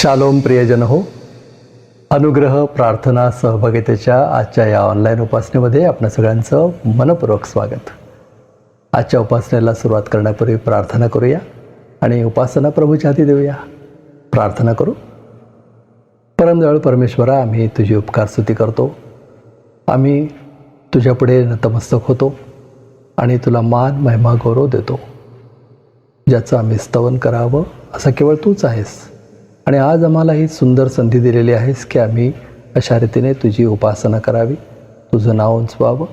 Shalom प्रियजन हो, अनुग्रह प्रार्थना सहभागितेच्या आजच्या या ऑनलाईन उपासनेमध्ये आपल्या सगळ्यांचं मनपूर्वक स्वागत. आजच्या उपासनेला सुरुवात करण्यापूर्वी प्रार्थना करूया आणि उपासना प्रभूच्या हाती देऊया. प्रार्थना करू. परमदयाळू परमेश्वरा, आम्ही तुझी उपकार स्तुती करतो. आम्ही तुझ्यापुढे नतमस्तक होतो आणि तुला मान महिमा गौरव देतो. ज्याचं आम्ही स्तवन करावं असं केवळ तूच आहेस. आणि आज आम्हाला ही सुंदर संधी दिलेली आहेस की आम्ही अशा रीतीने तुझी उपासना करावी, तुझं नाव उंचवावं.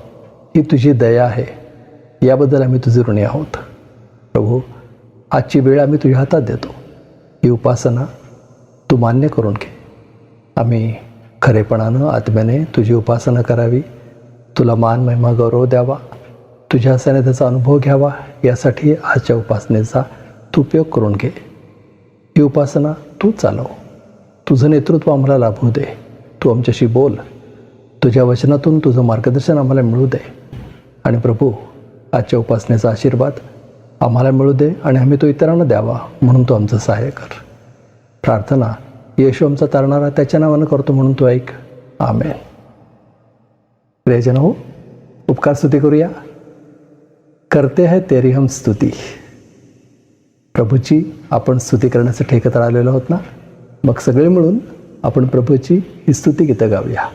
ही तुझी दया आहे, याबद्दल आम्ही तुझे ऋणी आहोत. प्रभू, आजची वेळ आम्ही तुझ्या हातात देतो. ही उपासना तू मान्य करून घे. आम्ही खरेपणानं आत्म्याने तुझी उपासना करावी, तुला मान महिमा गौरव द्यावा, तुझ्या सानिध्याचा अनुभव घ्यावा. यासाठी आजच्या उपासनेचा तू उपयोग करून घे. ही उपासना तू चालव. तुझं नेतृत्व आम्हाला लाभू दे. तू आमच्याशी बोल. तुझ्या वचनातून तुझं मार्गदर्शन आम्हाला मिळू दे. आणि प्रभू, आजच्या उपासनेचा आशीर्वाद आम्हाला मिळू दे आणि आम्ही तो इतरांना द्यावा, म्हणून तू आमचं सहाय्य कर. प्रार्थना येशू आमचा तारणारा त्याच्या नावानं करतो, म्हणून तू ऐक. आमेन. प्रियजन हो, उपकार स्तुती करूया. करते है तेरी हम स्तुती. प्रभूची आपण स्तुती करण्यासाठी एकत्र आलेलो आहोत ना, मग सगळे मिळून आपण प्रभूची ही स्तुती गीतं गाऊया.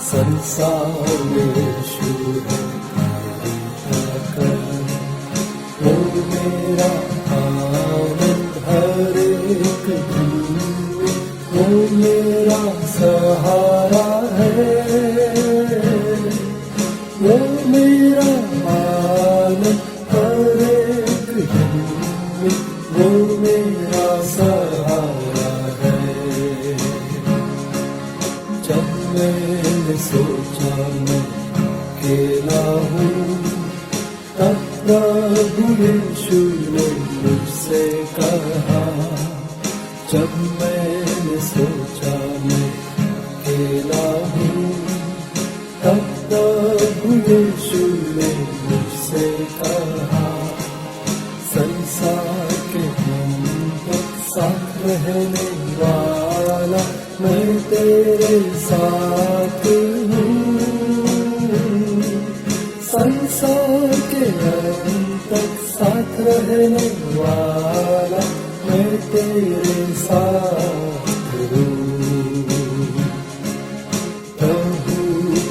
संसार में शूर वो मेरा आनंद हर एक दिन, वो मेरा सहारा है, वो मेरा आनंद हर एक दिन, वो मेरा सहारा है. जब मैंने सोचा मैं अकेला हूँ, तब प्रभु यीशु ने जब मैंने सोचा मैं अकेला हूँ, तब प्रभु यीशु ने मुझसे कहा, संसार के अंत साथ रहने वाला मैं तेरे साथ हूँ। संसार के अंत तक साथ रहने वाला मैं तेरे साथ हूँ। प्रभु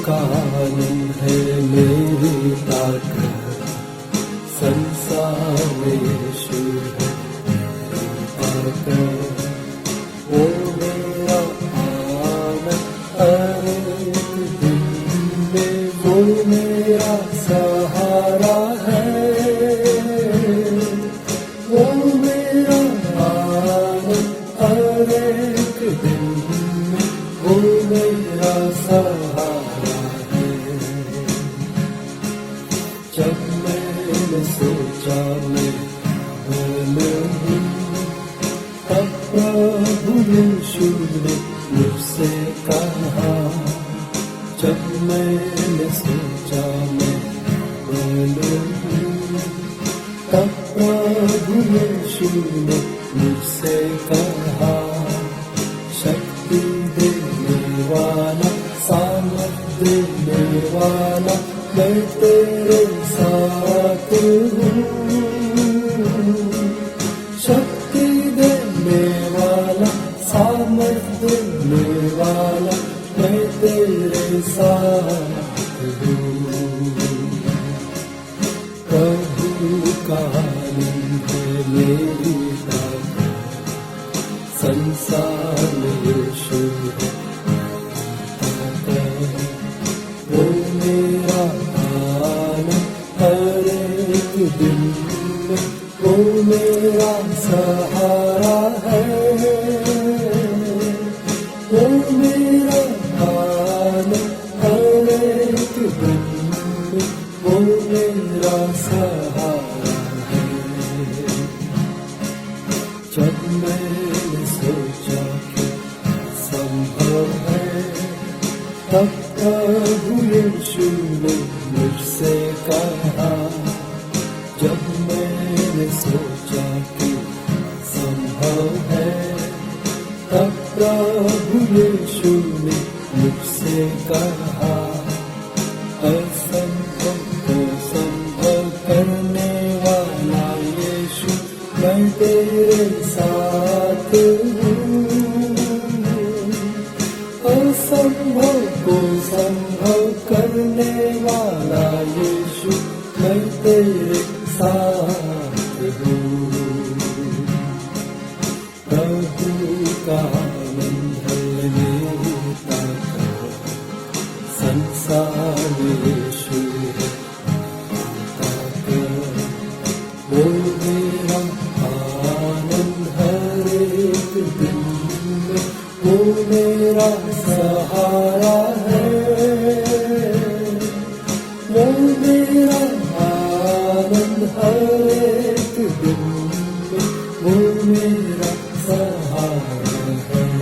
का आनंद है मेरी ताकत, संसार में यीशु है ताकत। वो मेरा आनंद हर एक दिन में, वो मेरा सहारा है। वो मेरा आनंद हर एक दिन में, वो मेरा सहारा है। जब मैंने सोचा मैं हूँ, तब प्रभु यीशु ने मुझसे कहा, जब मैंने सोचा मैं हूँ, तब प्रभु यीशु ने मुझसे कहा, शक्ति देने वाला, सामर्थ देने वाला मैं तेरे साथ हूँ। शक्ति देने वाला, सामर्थ देने वाला मैं तेरे साथ हूँ। प्रभु का आनंद है मेरी ताकत, संसार में यीशु है ताकत। वो मेरा आनंद हर एक दिन में, वो मेरा सहारा है। वो मेरा आनंद हर एक दिन में, वो मेरा सहारा है। जब मैंने सोचा कि संभव है, तब प्रभु यीशु ने मुझसे कहा, जब मैंने सोचा कि संभव है, तब प्रभु यीशु ने मुझसे कहा, असंभव को संभव करने वाला यीशु मैं तेरे साथ हूँ। असंभव को संभव करने वाला यीशु मैं तेरे साथ हूँ। प्रभु का आनंद है मेरी ताकत, संसार में यीशु है ताकत। वो मेरा आनंद हर एक दिन में, वो मेरा सहारा है। वो मेरा आनंद हर एक दिन में, वो मेरा सहारा है।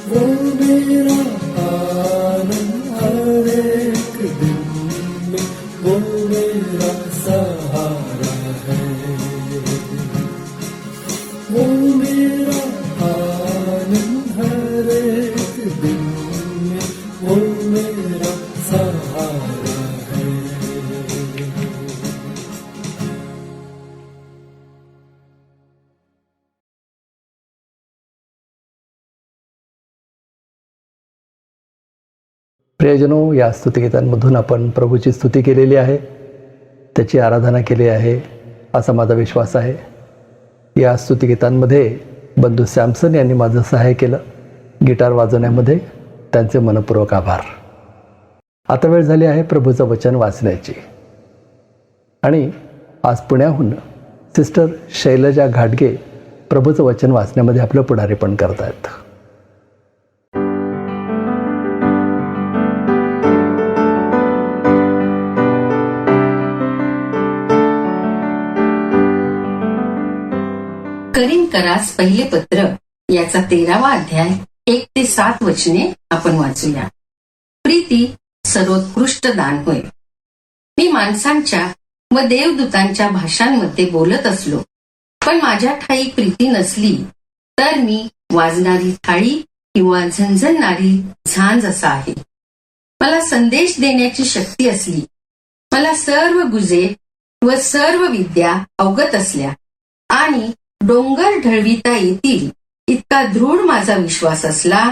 वो मेरा आनंद हर एक दिन में, वो मेरा सहारा है। वो मेरा आनंद हर एक दिन में, वो मेरा सहारा है। प्रियजनो, या स्तुतिगीतांमधून आपण प्रभूची स्तुती केलेली आहे, त्याची आराधना केली आहे असा माझा विश्वास आहे. या स्तुतिगीतांमध्ये बंधू सॅमसन यांनी माझं सहाय्य केलं गिटार वाजवण्यामध्ये. त्यांचे मनपूर्वक आभार. आता वेळ झाली आहे प्रभूचं वचन वाचण्याची. आणि आज पुण्याहून सिस्टर शैलजा घाटगे प्रभूचं वचन वाचण्यामध्ये आपलं पुढारीपण करतायत. करीन करास पहिले पत्र याचा 13वा अध्याय 1 ते 7 वचने आपण वाचूया. प्रीती सर्वोत्कृष्ट दान होय. मी माणसांच्या व देवदूतांच्या भाषांमध्ये बोलत असलो, पण माझ्या ठाई प्रीती नसली तर मी वाजणारी थाळी किंवा झणझणणारी झांज असा आहे. मला संदेश देण्याची शक्ती असली, मला सर्व गुजे व सर्व विद्या अवगत असल्या आणि डोंगर ढळविता येतील इतका दृढ माझा विश्वास असला,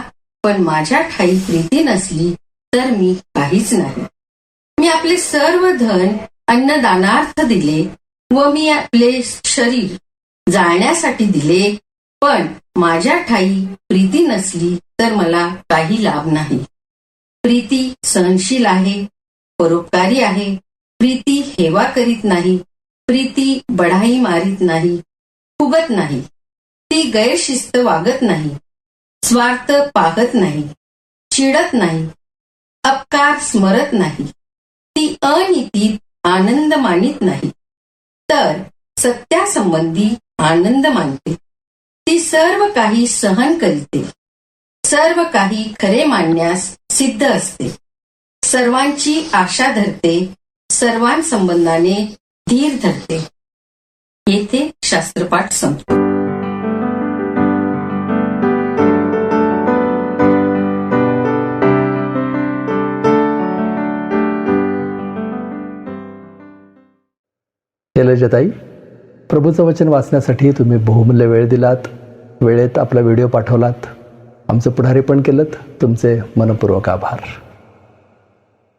पण माझ्या ठाई प्रीती नसली तर मी काहीच नाही. मी आपले सर्व धन अन्नदानार्थ दिले व मी आपले शरीर जाळण्यासाठी दिले, पण माझ्या ठाई प्रीती नसली तर मला काही लाभ नाही. प्रीती सहनशील आहे, परोपकारी आहे. प्रीती हेवा करीत नाही. प्रीती बढाई मारीत नाही, फुगत नाही. ती गैरशिस्त वागत नाही, स्वार्थ पाहत नाही, चिडत नाही, अपकार स्मरत नाही. ती अनितीत आनंद मानित नाही, तर सत्यासंबंधी आनंद मानते. ती सर्व काही सहन करीते, सर्व काही खरे मानण्यास सिद्ध असते, सर्वांची आशा धरते, सर्वांसंबंधाने धीर धरते. येथे शास्त्रपाठ संपतो. शैलजाताई, प्रभूचं वचन वाचण्यासाठी तुम्ही बहुमूल्य वेळ दिलात, वेळेत आपला व्हिडिओ पाठवलात, आमचं पुढारी पण केलं. तुमचे मनपूर्वक आभार.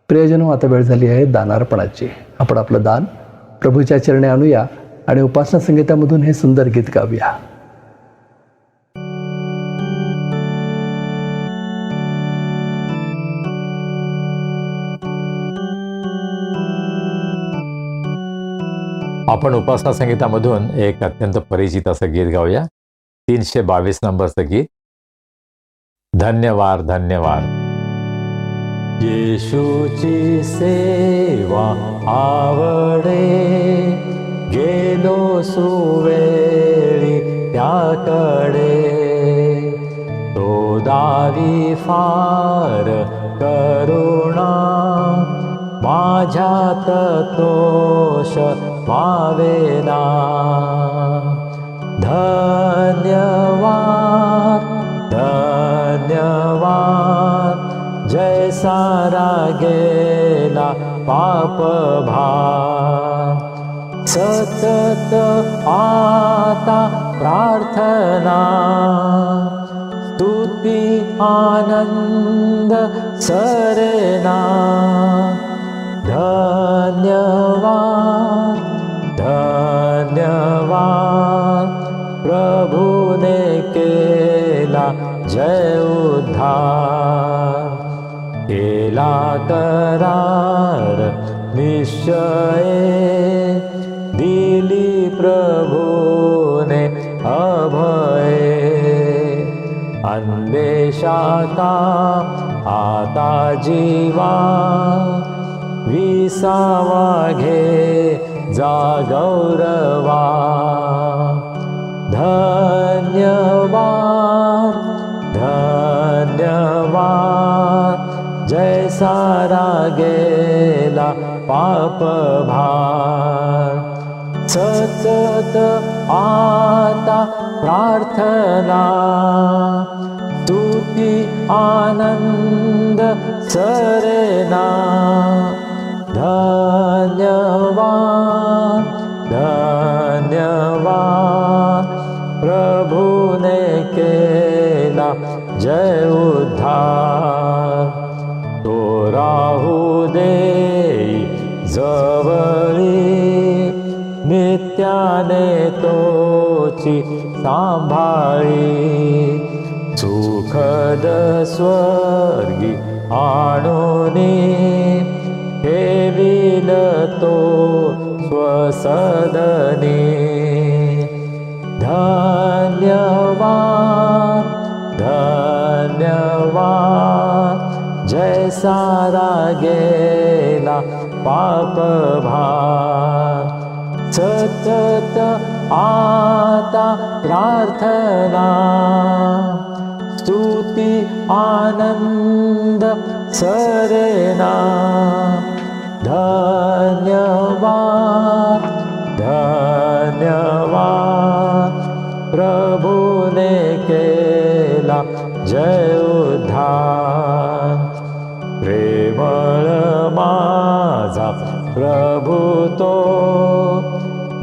प्रियजनो, आता वेळ झाली आहे दानार्पणाची. आपण आपलं दान प्रभूच्या चरणी आणूया आणि उपासना संगीतामधून हे सुंदर गीत गाऊया. आपण उपासना संगीतामधून एक अत्यंत परिचित असं गीत गाऊया. 322 नंबरचं गीत, धन्यवाद धन्यवाद. येशूची सेवा आवडे, गेलो सुवेळी त्याकडे. तो दावी फार करुणा, माझ्यात तोष पावेना. धन्यवाद धन्यवाद, जय सारा गेला पाप भार. सतत आता प्रार्थना, स्तुती आनंद सरेना. धन्यवाद धन्यवाद, प्रभूने केला जय उद्धार. केला करार निश्चय, दिली प्रभूने अभय. अन्वेषाता आता जीवा, विसावा घे जा गौरवा. धन्यवाद धन्यवाद, जय सारा गेला पाप भार. सतत आता प्रार्थना, स्तुती आनंद सरेना. धन्यवाद धन्यवाद, प्रभूने केला जय उद्धार. तो राहू दे जवळी, नित्याने तोची सांभाळी. सुखद स्वर्गी आणूनी, ठेविल तो स्वसदनी. धन्यवाद धन्यवाद, जय सारा गेला पाप भार. सतत आता प्रार्थना स्तुती आनंद सरेना धन्यवाद धन्यवाद प्रभूने केला जय उद्धार प्रेमळ माझा प्रभु तो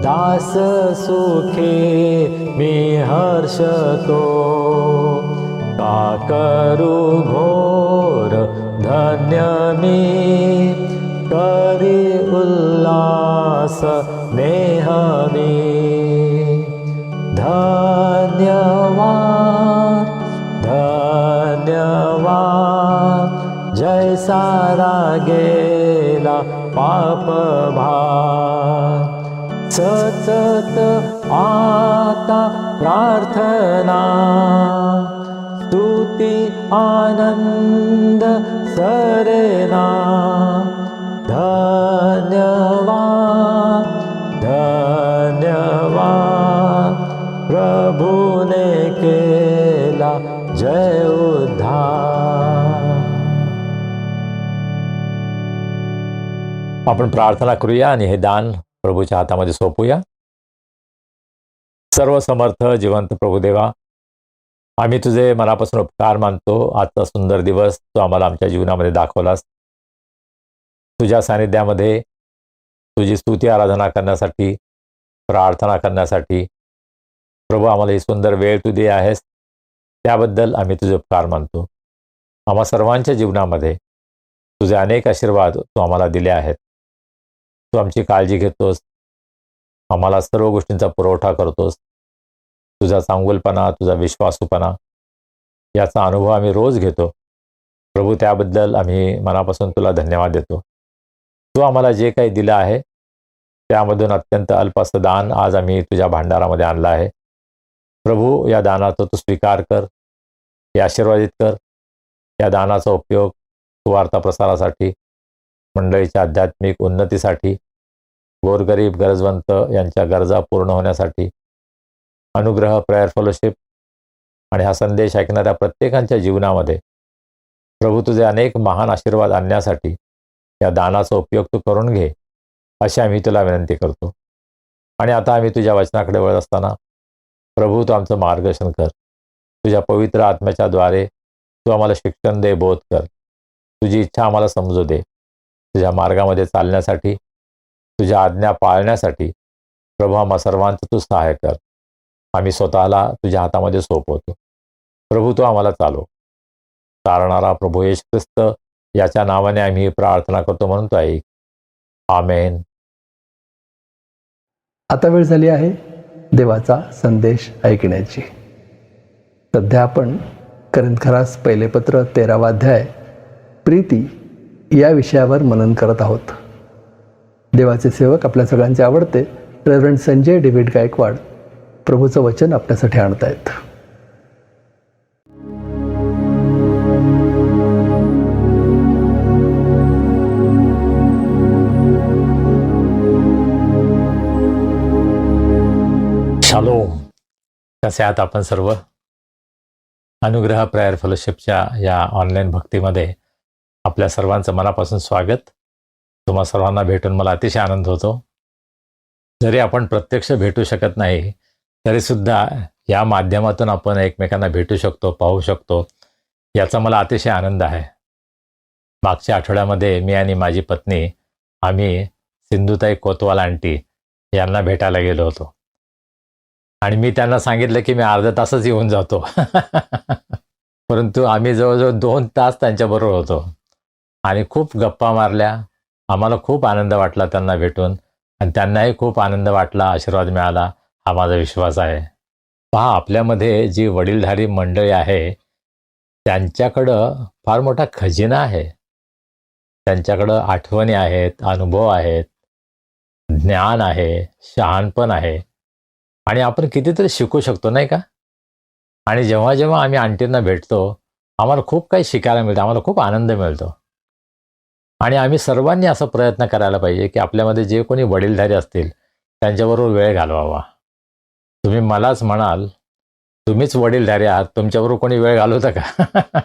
दास सुखी मी हर्षतो का करू घोर धन्य मी करी उल्लास नेहमी धन्यवाद धन्यवाद जय सारा गेला पाप भार सतत आता प्रार्थना स्तुती आनंद सरेना धन्यवाद धन्यवाद प्रभूने केला जय उद्धार. आपण प्रार्थना करूया आणि हे दान प्रभूच्या हातामध्ये सोपूया. सर्व समर्थ जिवंत प्रभुदेवा, आम्ही तुझे मनापासून उपकार मानतो. आजचा सुंदर दिवस तू आम्हाला आमच्या जीवनामध्ये दाखवलास. तुझ्या सानिध्यामध्ये तुझी स्तुती आराधना करण्यासाठी, प्रार्थना करण्यासाठी प्रभू आम्हाला ही सुंदर वेळ तू दे आहेस, त्याबद्दल आम्ही तुझे उपकार मानतो. आम्हा सर्वांच्या जीवनामध्ये तुझे अनेक आशीर्वाद तू आम्हाला दिले आहेत. तू आमची काळजी घेतोस, आम्हाला सर्व गोष्टींचा पुरवठा करतोस. तुझा चांगुलपणा, तुझा विश्वासूपणा याचा अनुभव आम्ही रोज घेतो. प्रभू, त्याबद्दल आम्ही मनापासून तुला धन्यवाद देतो. तू आम्हाला जे काही दिलं आहे त्यामधून अत्यंत अल्प असं दान आज आम्ही तुझ्या भांडारामध्ये आणलं आहे. प्रभू, या दानाचा तू स्वीकार कर, हे आशीर्वादित कर. या दानाचा उपयोग सुवार्ता प्रसारासाठी, मंडळीच्या आध्यात्मिक उन्नतीसाठी, गोरगरीब गरजवंत यांच्या गरजा पूर्ण होण्यासाठी, अनुग्रह प्रेयर फेलोशिप आणि हा संदेश ऐकणाऱ्या प्रत्येकांच्या जीवनामध्ये प्रभू तुझे अनेक महान आशीर्वाद आणण्यासाठी या दानाचा उपयोग तू करून घे, अशी आम्ही तुला विनंती करतो. आणि आता आम्ही तुझ्या वचनाकडे वळत असताना प्रभू तू आमचं मार्गदर्शन कर. तुझ्या पवित्र आत्म्याच्या द्वारे तू आम्हाला शिक्षण दे, बोध कर. तुझी इच्छा आम्हाला समजू दे. तुझ्या मार्गामध्ये चालण्यासाठी, तुझ्या आज्ञा पाळण्यासाठी प्रभू आम्हा सर्वांचं तू सहाय्य कर. आम्ही स्वतःला तुझ्या हातामध्ये सोपवतो. प्रभू तू आम्हाला चालव. तारणारा प्रभू येशू ख्रिस्त याच्या नावाने आम्ही ही प्रार्थना करतो म्हणून तो ऐक. आमेन. आता वेळ झाली आहे देवाचा संदेश ऐकण्याची. सध्या आपण करिंथरास पहिले पत्र 13वा अध्याय प्रीती या विषयावर मनन करत आहोत. देवाचे सेवक, आपल्या सगळ्यांचे आवडते रेव्हरंड संजय डेव्हिड गायकवाड प्रभूचं वचन आपल्यासाठी आणतायत. शालोम. कसे आहात आपण सर्व? अनुग्रह प्रेयर फेलोशिपच्या या ऑनलाईन भक्तीमध्ये आपल्या सर्वांचं मनापासून स्वागत. तुम्हा सर्वांना भेटून मला अतिशय आनंद होतो. जरी आपण प्रत्यक्ष भेटू शकत नाही तरीसुद्धा या माध्यमातून आपण एकमेकांना भेटू शकतो, पाहू शकतो, याचा मला अतिशय आनंद आहे. मागच्या आठवड्यामध्ये मी आणि माझी पत्नी आम्ही सिंधुताई कोतवाल आंटी यांना भेटायला गेलो होतो. आणि मी त्यांना सांगितलं की मी अर्ध्या तासच येऊन जातो. परंतु आम्ही जवळजवळ 2 तास त्यांच्याबरोबर होतो आणि खूप गप्पा मारल्या. आम्हाला खूप आनंद वाटला त्यांना भेटून आणि त्यांनाही खूप आनंद वाटला, आशीर्वाद मिळाला, हा माझा विश्वास आहे. पहा, आपल्यामध्ये जी वडीलधारी मंडळी आहे त्यांच्याकडं फार मोठा खजिना आहे. त्यांच्याकडं आठवणी आहेत, अनुभव आहेत, ज्ञान आहे, शहाणपण आहे आणि आपण कितीतरी शिकू शकतो, नाही का? आणि जेव्हा जेव्हा आम्ही आंटींना भेटतो आम्हाला खूप काही शिकायला मिळतं, आम्हाला खूप आनंद मिळतो. आणि आम्ही सर्वांनी असा प्रयत्न करायला पाहिजे की आपल्यामध्ये जे कोणी वडीलधारी असतील त्यांच्याबरोबर वेळ घालवावा. तुम्ही मलाच म्हणाल, तुम्हीच वडीलधारे आहात, तुमच्याबरोबर कोणी वेळ घालवतं का?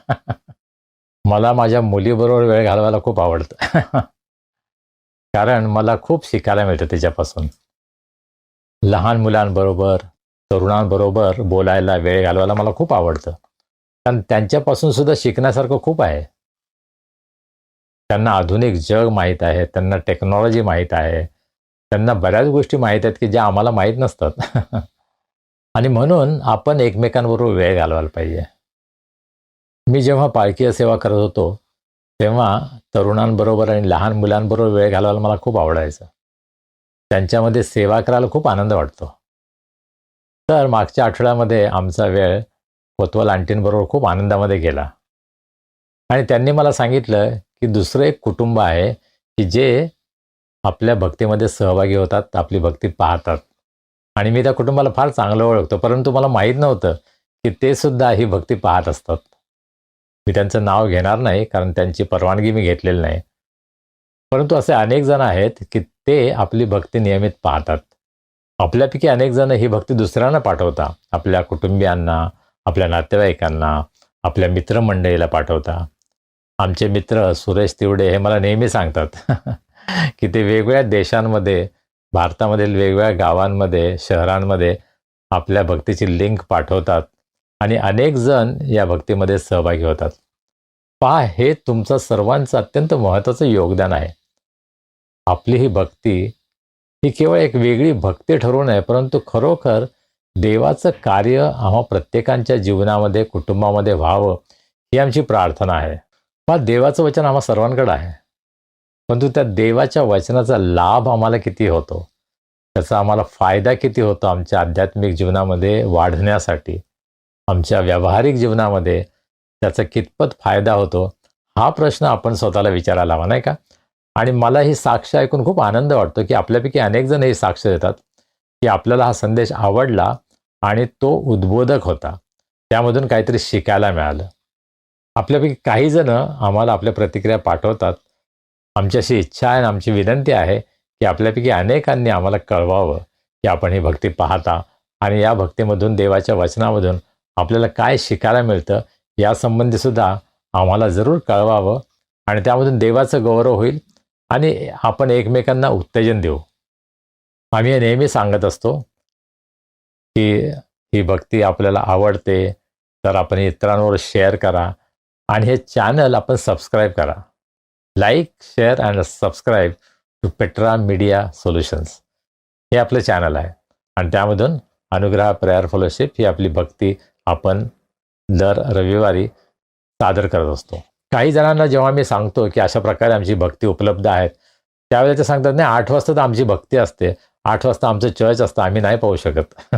मला माझ्या मुलीबरोबर वेळ घालवायला खूप आवडतं. कारण मला खूप शिकायला मिळतं तिच्यापासून. लहान मुलांबरोबर, तरुणांबरोबर बोलायला, वेळ घालवायला मला खूप आवडतं. कारण त्यांच्यापासून सुद्धा शिकण्यासारखं खूप आहे. त्यांना आधुनिक जग माहीत आहे, त्यांना टेक्नॉलॉजी माहीत आहे, त्यांना बऱ्याच गोष्टी माहीत आहेत की ज्या आम्हाला माहीत नसतात. आणि म्हणून आपण एकमेकांबरोबर वेळ घालवायला पाहिजे. मी जेव्हा पालखी सेवा करत होतो, तेव्हा तरुणांबरोबर आणि लहान मुलांबरोबर वेळ घालवायला मला खूप आवडायचं. त्यांच्यामध्ये सेवा करायला खूप आनंद वाटतो. तर मागच्या आठवड्यामध्ये आमचा वेळ कोतवाल आंटींबरोबर खूप आनंदामध्ये गेला. आणि त्यांनी मला सांगितलं की दुसरं एक कुटुंब आहे की जे आपल्या भक्तीमध्ये सहभागी होतात, आपली भक्ती पाहतात. आणि मी त्या कुटुंबाला फार चांगलं ओळखतो, परंतु मला माहीत नव्हतं की ते सुद्धा ही भक्ती पाहत असतात. मी त्यांचं नाव घेणार नाही, कारण त्यांची परवानगी मी घेतलेली नाही. परंतु असे अनेक जण आहेत की ते आपली भक्ती नियमित पाहतात. आपल्यापैकी अनेक जण ही भक्ती दुसऱ्यांना पाठवता, आपल्या कुटुंबियांना, आपल्या नातेवाईकांना, आपल्या मित्रमंडळीला पाठवता. आमचे मित्र सुरेश तिवडे हे मला नेहमी सांगतात की ते वेगवेगळ्या देशांमध्ये, भारतामधील वेगवेगळ्या गावांमध्ये, शहरांमध्ये आपल्या भक्तीची लिंक पाठवतात आणि अनेक जण या भक्तीमध्ये सहभागी होतात. पहा, हे तुमचं सर्वांचं अत्यंत महत्त्वाचं योगदान आहे. आपली ही भक्ती ही केवळ एक वेगळी भक्ती ठरू नये, परंतु खरोखर देवाचं कार्य आम्हा प्रत्येकांच्या जीवनामध्ये, कुटुंबामध्ये व्हावं, ही आमची प्रार्थना आहे. पहा, देवाचं वचन आम्हा सर्वांकडे आहे, परंतु त्या देवाच्या वचनाचा लाभ आम्हाला किती होतो, त्याचा आम्हाला फायदा किती होतो आमच्या आध्यात्मिक जीवनामध्ये वाढण्यासाठी, आमच्या व्यावहारिक जीवनामध्ये त्याचा कितपत फायदा होतो, हा प्रश्न आपण स्वतःला विचारायला हवा, नाही का? आणि मला ही साक्ष ऐकून खूप आनंद वाटतो की आपल्यापैकी अनेक जण ही साक्ष देतात की आपल्याला हा संदेश आवडला आणि तो उद्बोधक होता, त्यामधून काहीतरी शिकायला मिळालं. आपल्यापैकी काही जण आम्हाला आपल्या प्रतिक्रिया पाठवतात. आमची अशी इच्छा आहे आणि आमची विनंती आहे की आपल्यापैकी अनेकांनी आम्हाला कळवावं की आपण ही भक्ती पाहता आणि या भक्तीमधून, देवाच्या वचनामधून आपल्याला काय शिकायला मिळतं, यासंबंधी सुद्धा आम्हाला जरूर कळवावं आणि त्यामधून देवाचं गौरव होईल आणि आपण एकमेकांना उत्तेजन देऊ. आम्ही हे नेहमी सांगत असतो की ही भक्ती आपल्याला आवडते तर आपण इतरांवर शेअर करा आणि हे चॅनल आपण सबस्क्राईब करा. Like, share and subscribe to Petra media solutions. हे आपलं चॅनल आहे आणि त्यामधून अनुग्रह प्रेयर फेलोशिप ही आपली भक्ती आपण दर रविवारी सादर करत असतो. काही जणांना जेव्हा मी सांगतो की अशा प्रकारे आमची भक्ती उपलब्ध आहेत, त्यावेळेला ते सांगतात, नाही 8 वाजता तर आमची भक्ती असते, 8 वाजता आमचं चर्च असतं, आम्ही नाही पाहू शकत.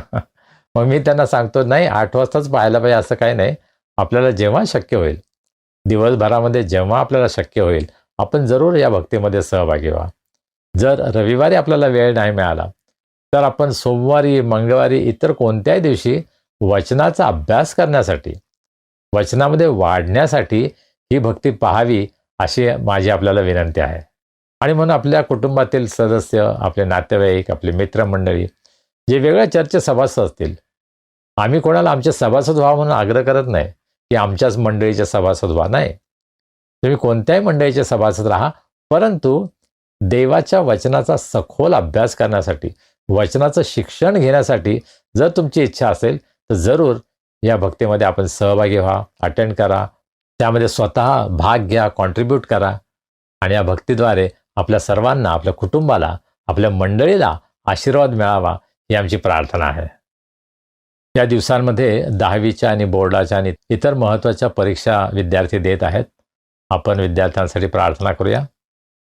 मग मी त्यांना सांगतो, नाही 8 वाजताच पाहायला पाहिजे असं काही नाही. आपल्याला जेव्हा शक्य होईल, दिवसभरामध्ये जेव्हा आपल्याला शक्य होईल, आपण जरूर या भक्तीमध्ये सहभागी व्हा. जर रविवारी आपल्याला वेळ नाही मिळाला तर आपण सोमवारी, मंगळवारी, इतर कोणत्याही दिवशी वचनाचा अभ्यास करण्यासाठी, वचनामध्ये वाढण्यासाठी ही भक्ती पाहावी, अशी माझी आपल्याला विनंती आहे. आणि म्हणून आपल्या कुटुंबातील सदस्य, आपले नातेवाईक, आपले मित्रमंडळी जे वेगळ्या चर्चचे सभासद असतील, आम्ही कोणाला आमचे सभासद व्हा म्हणून आग्रह करत नाही की आमच्याच मंडळीचे सभासद व्हा, नाही. तुम्ही कोणत्याही मंडळीचे सभासद राहा, परंतु देवाच्या वचनाचा सखोल अभ्यास करण्यासाठी, वचनाचं शिक्षण घेण्यासाठी जर तुमची इच्छा असेल तर जरूर या भक्तीमध्ये आपण सहभागी व्हा, अटेंड करा, त्यामध्ये स्वतः भाग घ्या, कॉन्ट्रीब्यूट करा आणि या भक्तीद्वारे आपल्या सर्वांना, आपल्या कुटुंबाला, आपल्या मंडळीला आशीर्वाद मिळावा, ही आमची प्रार्थना आहे. या दिवसांमध्ये 10वीच्या आणि बोर्डाच्या आणि इतर महत्त्वाच्या परीक्षा विद्यार्थी देत आहेत. आपण विद्यार्थ्यांसाठी प्रार्थना करूया.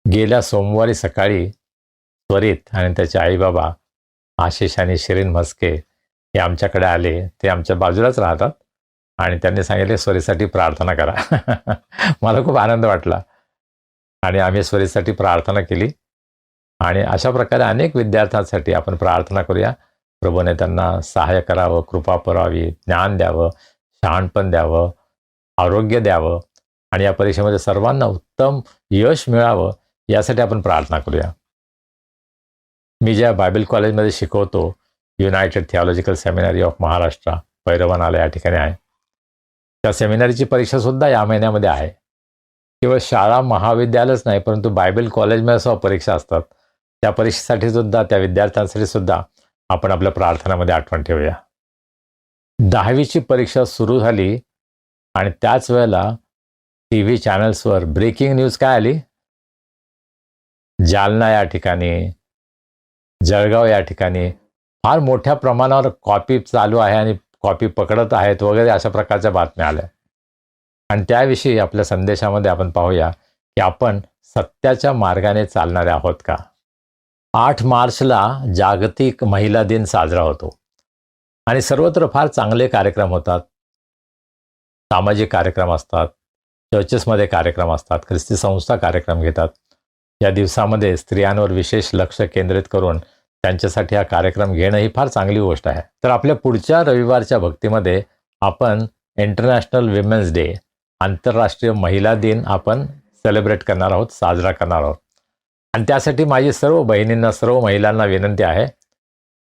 गेल्या सोमवारी सकाळी त्वरित आणि त्याचे आईबाबा आशिष आणि शिरीन म्हस्के हे आमच्याकडे आले. ते आमच्या बाजूलाच राहतात आणि त्यांनी सांगितले स्वरीसाठी प्रार्थना करा. मला खूप आनंद वाटला आणि आम्ही स्वरीसाठी प्रार्थना केली आणि अशा प्रकारे अनेक विद्यार्थ्यांसाठी आपण प्रार्थना करूया. प्रभूने त्यांना सहाय्य करावं, कृपा पुरावी, ज्ञान द्यावं, शहाणपण द्यावं, आरोग्य द्यावं आणि या परीक्षेमध्ये सर्वांना उत्तम यश मिळावं, यासाठी आपण प्रार्थना करूया. मी ज्या बायबल कॉलेजमध्ये शिकवतो युनायटेड थिओलॉजिकल सेमिनरी ऑफ महाराष्ट्र पैरवनाला या ठिकाणी आहे. त्या सेमिनरीची परीक्षासुद्धा या महिन्यामध्ये आहे. केवळ शाळा महाविद्यालयच नाही, परंतु बायबल कॉलेजमध्ये सुद्धा परीक्षा असतात. त्या परीक्षेसाठी सुद्धा, त्या विद्यार्थ्यांसाठी सुद्धा आपण आपल्या प्रार्थनामध्ये आठवण ठेवूया. 10वीची परीक्षा सुरू झाली आणि त्याच वेळेला TV चॅनल्सवर ब्रेकिंग न्यूज काय आली? जालना या ठिकाणी, जळगाव या ठिकाणी फार मोठ्या प्रमाणावर कॉपी चालू आहे आणि कॉपी पकडत आहेत वगैरे अशा प्रकारच्या बातम्या आल्या. आणि त्याविषयी आपल्या संदेशामध्ये आपण पाहूया की आपण सत्याच्या मार्गाने चालणारे आहोत का? 8 मार्चला जागतिक महिला दिन साजरा होतो आणि सर्वत्र फार चांगले कार्यक्रम होतात. सामाजिक कार्यक्रम असतात, चर्चेसमध्ये कार्यक्रम असतात, ख्रिस्ती संस्था कार्यक्रम घेतात. या दिवसामध्ये स्त्रियांवर विशेष लक्ष केंद्रित करून त्यांच्यासाठी हा कार्यक्रम घेणं ही फार चांगली गोष्ट आहे. तर आपल्या पुढच्या रविवारच्या भक्तीमध्ये आपण इंटरनॅशनल विमेन्स डे, आंतरराष्ट्रीय महिला दिन आपण सेलिब्रेट करणार आहोत, साजरा करणार आहोत. आणि त्यासाठी माझी सर्व बहिणींना, सर्व महिलांना विनंती आहे,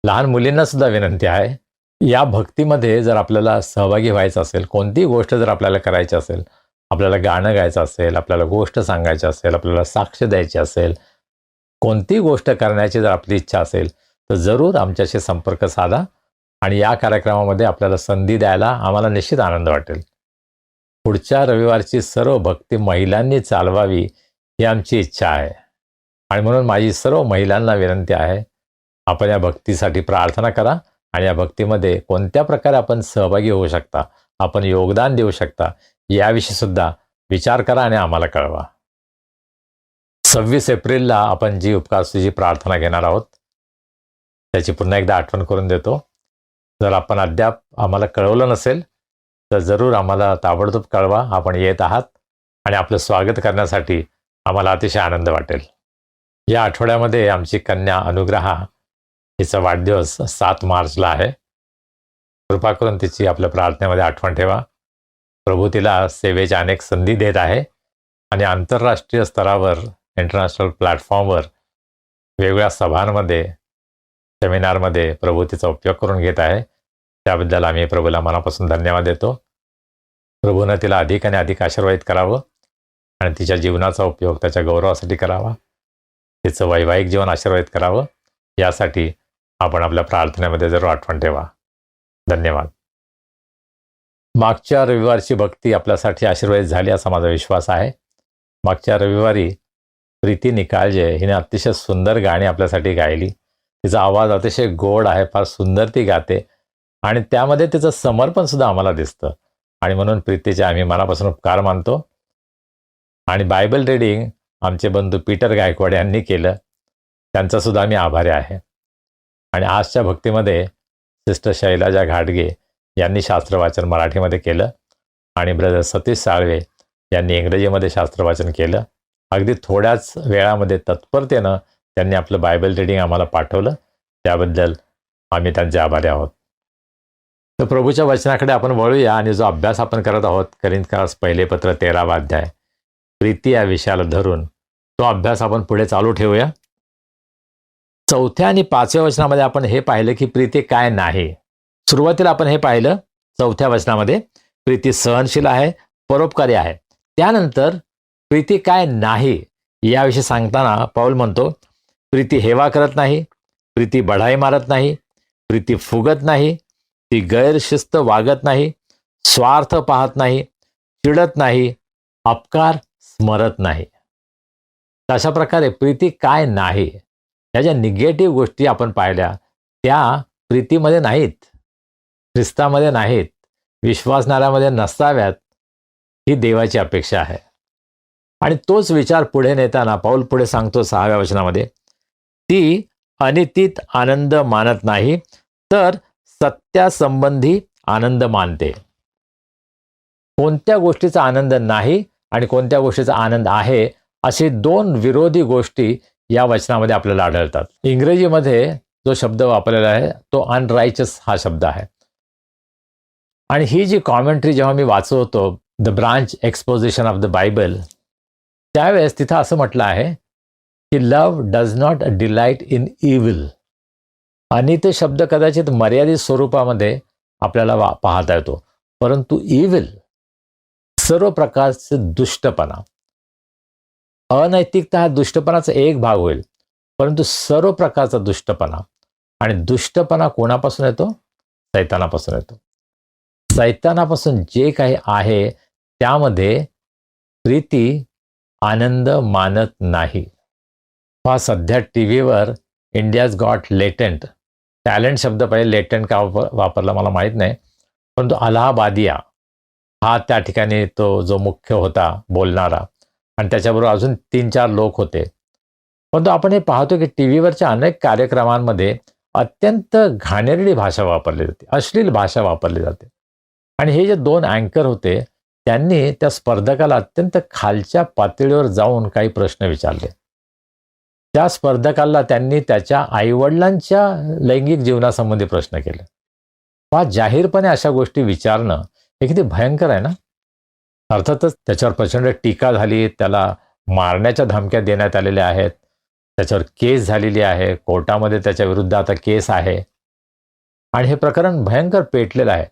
लहान मुलींना सुद्धा विनंती आहे, या भक्तीमध्ये जर आपल्याला सहभागी व्हायचं असेल, कोणतीही गोष्ट जर आपल्याला करायची असेल, आपल्याला गाणं गायचं असेल, आपल्याला गोष्ट सांगायची असेल, आपल्याला साक्ष द्यायची असेल, कोणतीही गोष्ट करण्याची जर आपली इच्छा असेल तर जरूर आमच्याशी संपर्क साधा आणि या कार्यक्रमामध्ये आपल्याला संधी द्यायला आम्हाला निश्चित आनंद वाटेल. पुढच्या रविवारची सर्व भक्ती महिलांनी चालवावी ही आमची इच्छा आहे. आणि म्हणून माझी सर्व महिलांना विनंती आहे, आपण या भक्तीसाठी प्रार्थना करा आणि या भक्तीमध्ये कोणत्या प्रकारे आपण सहभागी होऊ शकता, आपण योगदान देऊ शकता, याविषयी सुद्धा विचार करा आणि आम्हाला कळवा. 26 एप्रिलला आपण जी उपवासाची प्रार्थना घेणार आहोत त्याची पुन्हा एकदा आठवण करून देतो. जर आपण अद्याप आम्हाला कळवलं नसेल तर जरूर आम्हाला ताबडतोब कळवा. आपण येत आहात आणि आपलं स्वागत करण्यासाठी आम्हाला अतिशय आनंद वाटेल. या आठवड्यामध्ये आमची कन्या अनुग्रहा हिचा वाढदिवस 7 मार्चला आहे. कृपा करून तिची आपल्या प्रार्थनेमध्ये आठवण ठेवा. प्रभू तिला सेवेच्या अनेक संधी देत आहे आणि आंतरराष्ट्रीय स्तरावर, इंटरनॅशनल प्लॅटफॉर्मवर, वेगवेगळ्या सभांमध्ये, सेमिनारमध्ये प्रभू तिचा उपयोग करून घेत आहे. त्याबद्दल आम्ही प्रभूला मनापासून धन्यवाद देतो. प्रभूनं तिला अधिक आणि अधिक आशीर्वादित करावं आणि तिच्या जीवनाचा उपयोग त्याच्या गौरवासाठी करावा, तिचं वैवाहिक जीवन आशीर्वादित करावं, यासाठी आपण आपल्या प्रार्थनेमध्ये जरूर आठवण ठेवा. धन्यवाद. मागच्या रविवारची भक्ती आपल्यासाठी आशीर्वादित झाली असा माझा विश्वास आहे. मागच्या रविवारी प्रीती निकाळजे हिने अतिशय सुंदर गाणी आपल्यासाठी गायली. तिचा आवाज अतिशय गोड आहे, फार सुंदर ती गाते आणि त्यामध्ये तिचं समर्पण सुद्धा आम्हाला दिसतं. आणि म्हणून प्रीतीचे आम्ही मनापासून उपकार मानतो. आणि बायबल रीडिंग आमचे बंधू पीटर गायकवाड यांनी केलं, त्यांचा सुद्धा आम्ही आभारी आहे. आणि आजच्या भक्तीमध्ये सिस्टर शैलाजा घाटगे यांनी शास्त्रवाचन मराठीमध्ये केलं आणि ब्रदर सतीश साळवे यांनी इंग्रजीमध्ये शास्त्रवाचन केलं. अगदी थोड्याच वेळामध्ये तत्परतेनं त्यांनी आपलं बायबल रीडिंग आम्हाला पाठवलं. त्याबद्दल आम्ही त्यांचे आभारी आहोत. तर प्रभूच्या वचनाकडे आपण वळूया आणि जो अभ्यास आपण करत आहोत, करिंथकास पहिले पत्र 13वा अध्याय, प्रीती या विषयाला धरून तो अभ्यास आपण पुढे चालू ठेवूया. 4थ्या आणि 5व्या वचनामध्ये आपण हे पाहिलं की प्रीती काय नाही. सुरुवातीला आपण हे पाहिलं 4थ्या वचनामध्ये प्रीती सहनशील आहे, परोपकारी आहे. त्यानंतर प्रीती काय नाही याविषयी सांगताना पाऊल म्हणतो, प्रीती हेवा करत नाही, प्रीती बढाई मारत नाही, प्रीती फुगत नाही, ती गैरशिस्त वागत नाही, स्वार्थ पाहत नाही, चिडत नाही, अपकार स्मरत नाही. अशा प्रकारे प्रीती काय नाही या ज्या निगेटिव्ह गोष्टी आपण पाहिल्या त्या प्रीतीमध्ये नाहीत, ख्रिस्तामध्ये नाहीत, विश्वासणाऱ्यामध्ये नसाव्यात, ही देवाची अपेक्षा आहे. आणि तोच विचार पुढे नेताना पाऊल पुढे सांगतो 6व्या वचनामध्ये, ती अनितीत आनंद मानत नाही तर सत्यासंबंधी आनंद मानते. कोणत्या गोष्टीचा आनंद नाही आणि कोणत्या गोष्टीचा आनंद आहे असे 2 विरोधी गोष्टी या वचनामध्ये आपल्याला आढळतात. इंग्रजीमध्ये जो शब्द वापरलेला आहे तो अनरायचस हा शब्द आहे. आणि ही जी कॉमेंट्री जेव्हा मी वाचत होतो, the branch exposition of the Bible, त्यावेळेस तिथं असं म्हटलं आहे की love does not delight in evil. Anit शब्द कदाचित मर्यादित स्वरूपामध्ये आपल्याला पाहता येतो, परंतु इविल सर्व प्रकारचे दुष्टपणा, अनैतिकता हा दुष्टपणाचा एक भाग होईल, परंतु सर्व प्रकारचा दुष्टपणा, आणि दुष्टपणा कोणापासून येतो? सैतानापासून येतो. सैतानापासून जे काही आहे त्यामध्ये प्रीती आनंद मानत नाही. पहा, सध्या टी व्हीवर इंडियाज गॉट लेटेंट, टॅलेंट शब्द पाहिजे, लेटेंट का वापरला मला माहीत नाही, परंतु अलाहाबादिया हा त्या ठिकाणी तो जो मुख्य होता बोलणारा, आणि त्याच्याबरोबर अजून 3-4 लोक होते. परंतु आपण हे पाहतो की टी व्हीवरच्या अनेक कार्यक्रमांमध्ये अत्यंत घाणेरडी भाषा वापरली जाते, अश्लील भाषा वापरली जाते. आणि हे जे 2 अँकर होते त्यांनी त्या स्पर्धकाला अत्यंत खालच्या पातळीवर जाऊन काही प्रश्न विचारले. त्या स्पर्धकाला त्यांनी त्याच्या आईवडिलांच्या लैंगिक जीवनासंबंधी प्रश्न केले. जाहीरपणे अशा गोष्टी विचारणं हे किती भयंकर आहे ना. अर्थातच त्याच्यावर प्रचंड टीका झाली, त्याला मारण्याच्या धमक्या देण्यात आलेल्या आहेत, त्याच्यावर केस झालेली आहे, कोर्टामध्ये त्याच्या विरुद्ध आता केस आहे, आणि हे प्रकरण भयंकर पेटलेलं आहे.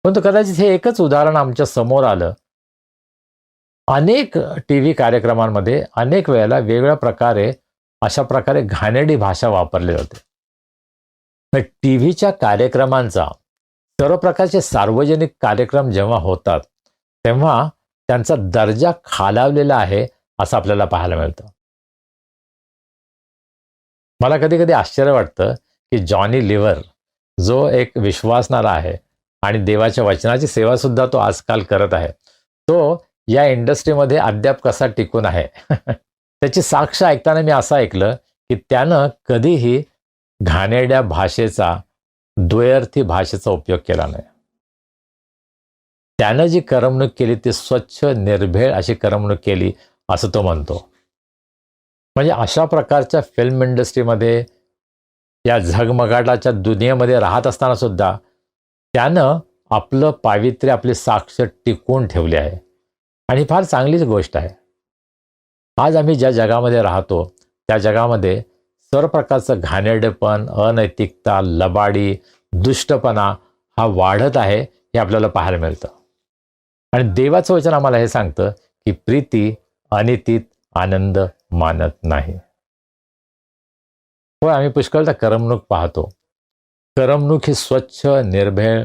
परंतु कदाचित हे एकच उदाहरण आमच्या समोर आलं. अनेक टी व्ही कार्यक्रमांमध्ये अनेक वेळेला वेगवेगळ्या प्रकारे अशा प्रकारे घाणेरडी भाषा वापरली जाते. टी व्हीच्या कार्यक्रमांचा, सर्व प्रकारचे सार्वजनिक कार्यक्रम जेव्हा होतात तेव्हा त्यांचा दर्जा खालावलेला आहे असं आपल्याला पाहायला मिळतं. मला कधी कधी आश्चर्य वाटतं की जॉनी लिव्हर, जो एक विश्वासणारा आहे आणि देवाच्या वचनाची सेवा सुद्धा तो आजकाल करत आहे, तो या इंडस्ट्रीमध्ये अद्याप कसा टिकून आहे. त्याची साक्ष ऐकताना मी असं ऐकलं की त्यानं कधीही घाणेरड्या भाषेचा, द्वयर्थी भाषेचा उपयोग केला नाही. त्यानं जी करमणूक केली ती स्वच्छ निर्भेळ अशी करमणूक केली असं तो म्हणतो. म्हणजे अशा प्रकारच्या फिल्म इंडस्ट्रीमध्ये, या झगमगाटाच्या दुनियेमध्ये राहत असताना सुद्धा त्यानं आपलं पावित्र्य, आपली साक्ष टिकवून ठेवली आहे, आणि फार चांगलीच गोष्ट आहे. आज आम्ही ज्या जगामध्ये राहतो त्या जगामध्ये सर्व प्रकारचं घाणेरडेपण, अनैतिकता, लबाडी, दुष्टपणा हा वाढत आहे हे आपल्याला पाहायला मिळतं. आणि देवाचं वचन आम्हाला हे सांगतं की प्रीती अनितीत आनंद मानत नाही. होय, आम्ही पुष्कळदा करमणूक पाहतो. करमणूक ही स्वच्छ, निर्भेळ,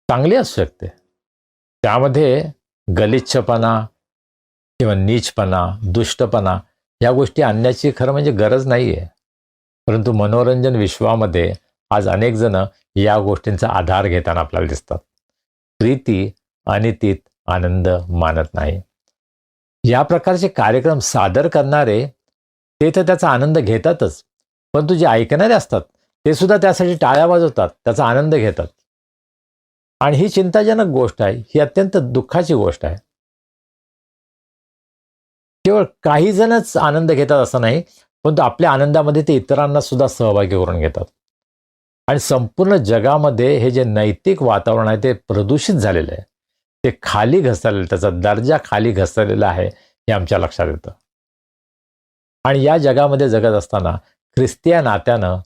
चांगली असू शकते. त्यामध्ये गलिच्छपणा किंवा नीचपणा, दुष्टपणा या गोष्टी आणण्याची खरं म्हणजे गरज नाही आहे. परंतु मनोरंजन विश्वामध्ये आज अनेक जण या गोष्टींचा आधार घेताना आपल्याला दिसतात. प्रीती अनितीत आनंद मानत नाही. या प्रकारचे कार्यक्रम सादर करणारे ते तर त्याचा आनंद घेतातच, परंतु जे ऐकणारे असतात ते सुद्धा त्यासाठी टाळ्या वाजवतात, त्याचा आनंद घेतात. आणि ही चिंताजनक गोष्ट आहे, ही अत्यंत दुःखाची गोष्ट आहे. केवळ काही जणच आनंद घेतात असं नाही, परंतु आपल्या आनंदामध्ये ते इतरांना सुद्धा सहभागी करून घेतात. आणि संपूर्ण जगामध्ये हे जे नैतिक वातावरण आहे ते प्रदूषित झालेलं आहे, ते खाली घसरलेलं, त्याचा दर्जा खाली घसरलेला आहे हे आमच्या लक्षात येतं. आणि या जगामध्ये जगत असताना ख्रिस्तीय नात्यानं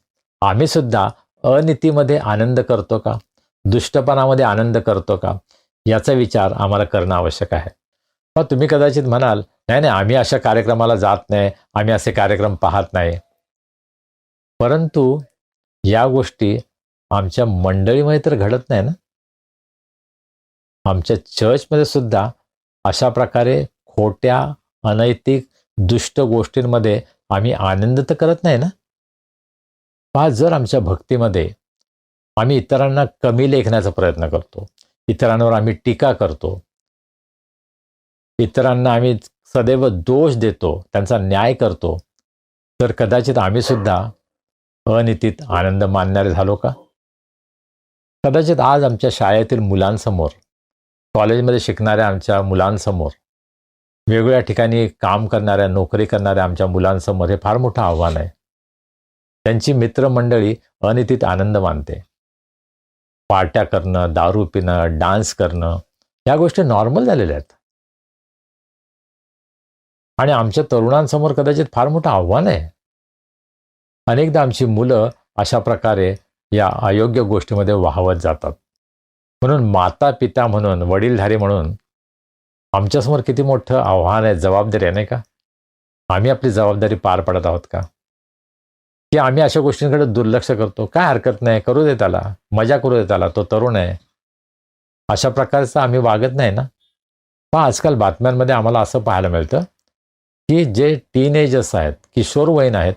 आम्ही सुद्धा अनितीमध्ये आनंद करतो का, दुष्टपणामध्ये आनंद करतो का, याचा विचार आम्हाला करणं आवश्यक आहे. मग तुम्ही कदाचित म्हणाल, नाही नाही, आम्ही अशा कार्यक्रमाला जात नाही, आम्ही असे कार्यक्रम पाहत नाही. परंतु या गोष्टी आमच्या मंडळीमध्ये तर घडत नाही ना. आमच्या चर्चमध्ये सुद्धा अशा प्रकारे खोट्या, अनैतिक, दुष्ट गोष्टींमध्ये आम्ही आनंद तर करत नाही ना. पहा, जर आमच्या भक्तीमध्ये आम्ही इतरांना कमी लेखण्याचा प्रयत्न करतो, इतरांवर आम्ही टीका करतो, इतरांना आम्ही सदैव दोष देतो, त्यांचा न्याय करतो, तर कदाचित आम्ही सुद्धा अनितीत आनंद मानणारे झालो का? कदाचित आज आमच्या शाळेतील मुलांसमोर, कॉलेजमध्ये शिकणाऱ्या आमच्या मुलांसमोर, वेगवेगळ्या ठिकाणी काम करणाऱ्या, नोकरी करणाऱ्या आमच्या मुलांसमोर हे फार मोठं आव्हान आहे. त्यांची मित्रमंडळी अनितीत आनंद मानते. पार्ट्या करणं, दारू पिणं, डान्स करणं या गोष्टी नॉर्मल झालेल्या आहेत. आणि आमच्या तरुणांसमोर कदाचित फार मोठं आव्हान आहे. अनेकदा आमची मुलं अशा प्रकारे या अयोग्य गोष्टीमध्ये वाहवत जातात. म्हणून माता पिता म्हणून, वडीलधारी म्हणून आमच्यासमोर किती मोठं आव्हान आहे, जबाबदारी आहे, नाही का? आम्ही आपली जबाबदारी पार पाडत आहोत का? की आम्ही अशा गोष्टींकडे दुर्लक्ष करतो? काय हरकत नाही, करू दे त्याला, मजा करू दे त्याला, तो तरुण आहे, अशा प्रकारचं आम्ही वागत नाही ना. पण आजकाल बातम्यांमध्ये आम्हाला असं पाहायला मिळतं की जे टीनेजर्स आहेत, किशोरवयीन आहेत,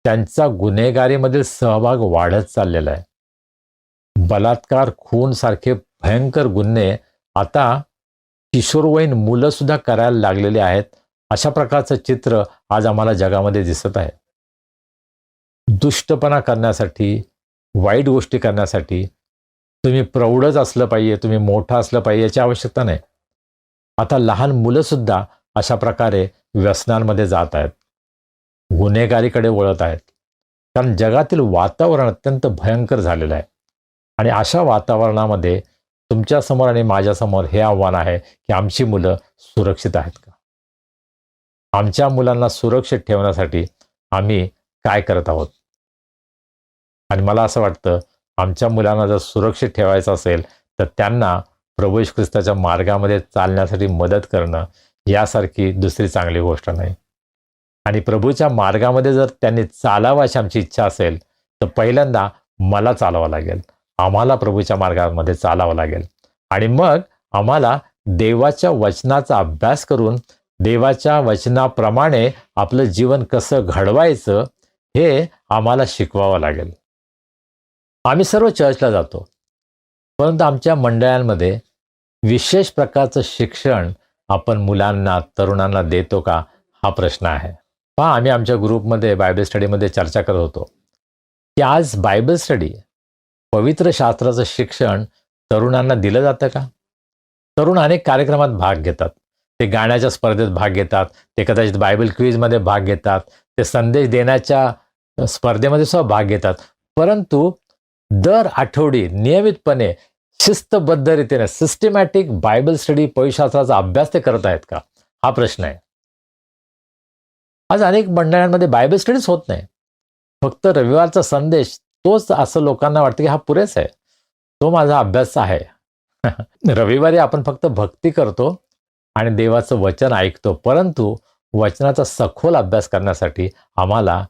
त्यांचा गुन्हेगारीमधील सहभाग वाढत चाललेला आहे. बलात्कार, खून सारखे भयंकर गुन्हे आता किशोरवयीन मुलं सुद्धा करायला लागलेली आहेत. अशा प्रकारचं चित्र आज आम्हाला जगामध्ये दिसत आहे. दुष्टपणा करण्यासाठी, वाईट गोष्टी करण्यासाठी तुम्ही प्रौढच असलं पाहिजे, तुम्ही मोठं असलं पाहिजे याची आवश्यकता नाही. आता लहान मुलं सुद्धा अशा प्रकारे व्यसनांमध्ये जात आहेत, गुन्हेगारीकडे वळत आहेत. कारण जगातील वातावरण अत्यंत भयंकर झालेलं आहे. आणि अशा वातावरणामध्ये तुमच्यासमोर आणि माझ्यासमोर हे आव्हान आहे की आमची मुलं सुरक्षित आहेत का? आमच्या मुलांना सुरक्षित ठेवण्यासाठी आम्ही काय करत आहोत? आणि मला असं वाटतं, आमच्या मुलांना जर सुरक्षित ठेवायचं असेल तर त्यांना प्रभू येशू ख्रिस्ताच्या मार्गामध्ये चालण्यासाठी मदत करणं यासारखी दुसरी चांगली गोष्ट नाही. आणि प्रभूच्या मार्गामध्ये जर त्यांनी चालावं अशी आमची इच्छा असेल तर पहिल्यांदा मला चालावं लागेल, आम्हाला प्रभूच्या मार्गामध्ये चालावं लागेल. आणि मग आम्हाला देवाच्या वचनाचा अभ्यास करून देवाच्या वचनाप्रमाणे आपलं जीवन कसं घडवायचं हे आम्हाला शिकवावं लागेल. आम्ही सर्व चर्चला जातो, परंतु आमच्या मंडळांमध्ये विशेष प्रकारचं शिक्षण आपण मुलांना, तरुणांना देतो का, हा प्रश्न आहे. पहा, आम्ही आमच्या ग्रुपमध्ये बायबल स्टडीमध्ये चर्चा करत होतो की आज बायबल स्टडी, पवित्र शास्त्राचं शिक्षण तरुणांना दिलं जातं का? तरुण अनेक कार्यक्रमात भाग घेतात, ते गाण्याच्या स्पर्धेत भाग घेतात, ते कदाचित बायबल क्विजमध्ये भाग घेतात, ते संदेश देण्याच्या स्पर्धेमध्ये सुद्धा भाग घेतात. परंतु दर आठवडी नियमितपणे शिस्तबद्ध रीतीने सिस्टमॅटिक बायबल स्टडी, पवित्रशास्त्राचा अभ्यास ते करत आहेत का, हा प्रश्न आहे. आज अनेक मंडळांमध्ये बायबल स्टडीच होत नाही. फक्त रविवारचा संदेश तोच असं लोकांना वाटतं की हा पुरेसा आहे, तो माझा अभ्यास आहे. रविवारी आपण फक्त भक्ती करतो आणि देवाचं वचन ऐकतो, परंतु वचनाचा सखोल अभ्यास करण्यासाठी आम्हाला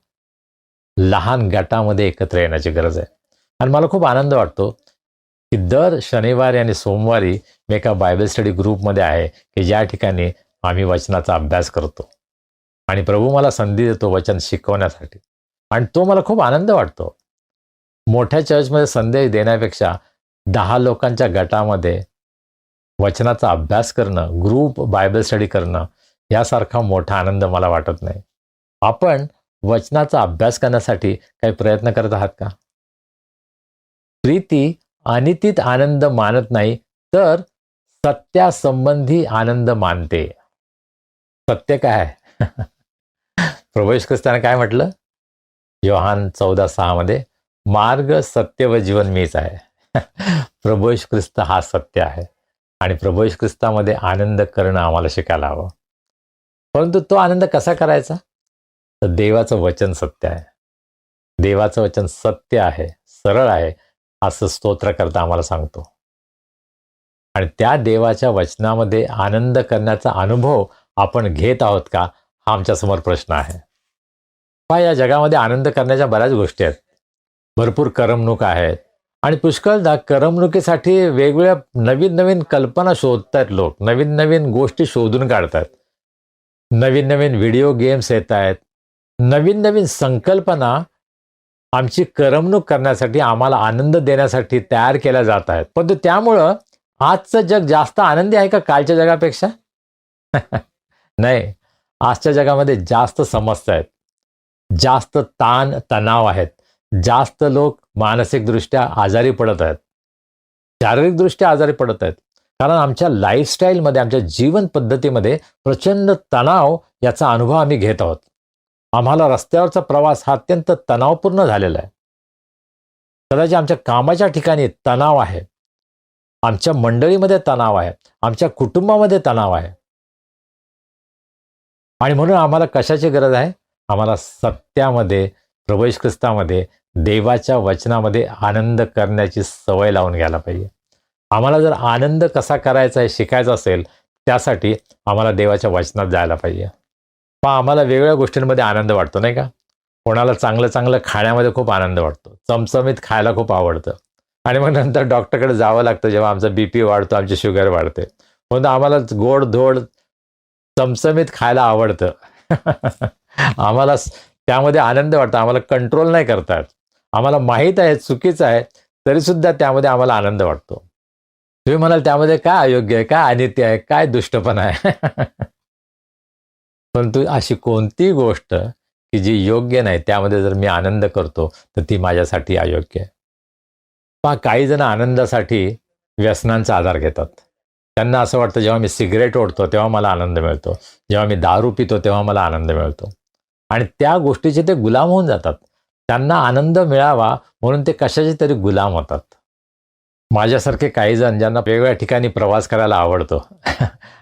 लहान गटामध्ये एकत्र येण्याची गरज आहे. आणि मला खूप आनंद वाटतो की दर शनिवारी आणि सोमवारी मी एका बायबल स्टडी ग्रुपमध्ये आहे की ज्या ठिकाणी आम्ही वचनाचा अभ्यास करतो आणि प्रभू मला संधी देतो वचन शिकवण्यासाठी. आणि तो मला खूप आनंद वाटतो. मोठ्या चर्चमध्ये संदेश देण्यापेक्षा 10 लोकांच्या गटामध्ये वचनाचा अभ्यास करणं, ग्रुप बायबल स्टडी करणं, यासारखा मोठा आनंद मला वाटत नाही. आपण वचनाचा अभ्यास करण्यासाठी काही प्रयत्न करत आहात का? प्रीती अनितीत आनंद मानत नाही, तर सत्यासंबंधी आनंद मानते. सत्य काय आहे? प्रभू येशू ख्रिस्ताने काय म्हटलं? योहान 14:6 मध्ये, मार्ग, सत्य व जीवन मीच आहे. प्रभू येशू ख्रिस्त हा सत्य आहे आणि प्रभू येशू ख्रिस्तामध्ये आनंद करणं आम्हाला शिकायला हवं. परंतु तो आनंद कसा करायचा? तर देवाचं वचन सत्य आहे, देवाचं वचन सत्य आहे, सरळ आहे, असं स्तोत्रकर्ता आम्हाला सांगतो. आणि त्या देवाच्या वचनामध्ये आनंद करण्याचा अनुभव आपण घेत आहोत का, हा आमच्यासमोर प्रश्न आहे. पहा, या जगामध्ये आनंद करण्याच्या बऱ्याच गोष्टी आहेत, भरपूर करमणूक आहेत आणि पुष्कळदा करमणुकीसाठी वेगवेगळ्या नवीन नवीन कल्पना शोधतात लोक, नवीन नवीन गोष्टी शोधून काढतात, नवीन नवीन व्हिडिओ गेम्स येत आहेत, नवीन नवीन संकल्पना आमची करमणूक करण्यासाठी, आम्हाला आनंद देण्यासाठी तयार केल्या जात आहेत. पण त्यामुळं आजचं जग जास्त आनंदी आहे का कालच्या जगापेक्षा? नाही, आजच्या जगामध्ये जास्त समस्या आहेत, जास्त ताण तणाव आहेत, जास्त लोक मानसिकदृष्ट्या आजारी पडत आहेत, शारीरिकदृष्ट्या आजारी पडत आहेत. कारण आमच्या लाईफस्टाईलमध्ये, आमच्या जीवन पद्धतीमध्ये प्रचंड तणाव याचा अनुभव आम्ही घेत आहोत. आम्हाला रस्त्यावरचा प्रवास हा अत्यंत तणावपूर्ण झालेला आहे. कदाचित आमच्या कामाच्या ठिकाणी तणाव आहे, आमच्या मंडळीमध्ये तणाव आहे, आमच्या कुटुंबामध्ये तणाव आहे. आणि म्हणून आम्हाला कशाची गरज आहे? आम्हाला सत्यामध्ये, प्रभू येशू ख्रिस्तामध्ये देवाच्या वचनामध्ये आनंद करण्याची सवय लावून घ्यायला पाहिजे. आम्हाला जर आनंद कसा करायचा हे शिकायचं असेल, त्यासाठी आम्हाला देवाच्या वचनात जायला पाहिजे. पण आम्हाला वेगवेगळ्या गोष्टींमध्ये आनंद वाटतो नाही का? कोणाला चांगलं चांगलं खाण्यामध्ये खूप आनंद वाटतो, चमचमीत खायला खूप आवडतं, आणि मग नंतर डॉक्टरकडे जावं लागतं जेव्हा आमचा BP वाढतो, आमची शुगर वाढते. म्हणून आम्हाला गोड-धोड चमचमीत खायला आवडतं. आम्हाला त्यामध्ये आनंद वाटतो, आम्हाला कंट्रोल नाही करता येत. आम्हाला माहीत आहे चुकीचं आहे, तरीसुद्धा त्यामध्ये आम्हाला आनंद वाटतो. तुम्ही म्हणाल त्यामध्ये काय अयोग्य आहे, काय अनित्य आहे, काय दुष्टपणा आहे? परंतु अशी कोणती गोष्ट की जी योग्य नाही त्यामध्ये जर मी आनंद करतो तर ती माझ्यासाठी अयोग्य आहे. पहा, काही जण आनंदासाठी व्यसनांचा आधार घेतात. त्यांना असं वाटतं जेव्हा मी सिगरेट ओढतो तेव्हा मला आनंद मिळतो, जेव्हा मी दारू पितो तेव्हा मला आनंद मिळतो, आणि त्या गोष्टीचे ते गुलाम होऊन जातात. त्यांना आनंद मिळावा म्हणून ते कशाचे तरी गुलाम होतात. माझ्यासारखे काही जण ज्यांना वेगवेगळ्या ठिकाणी प्रवास करायला आवडतो,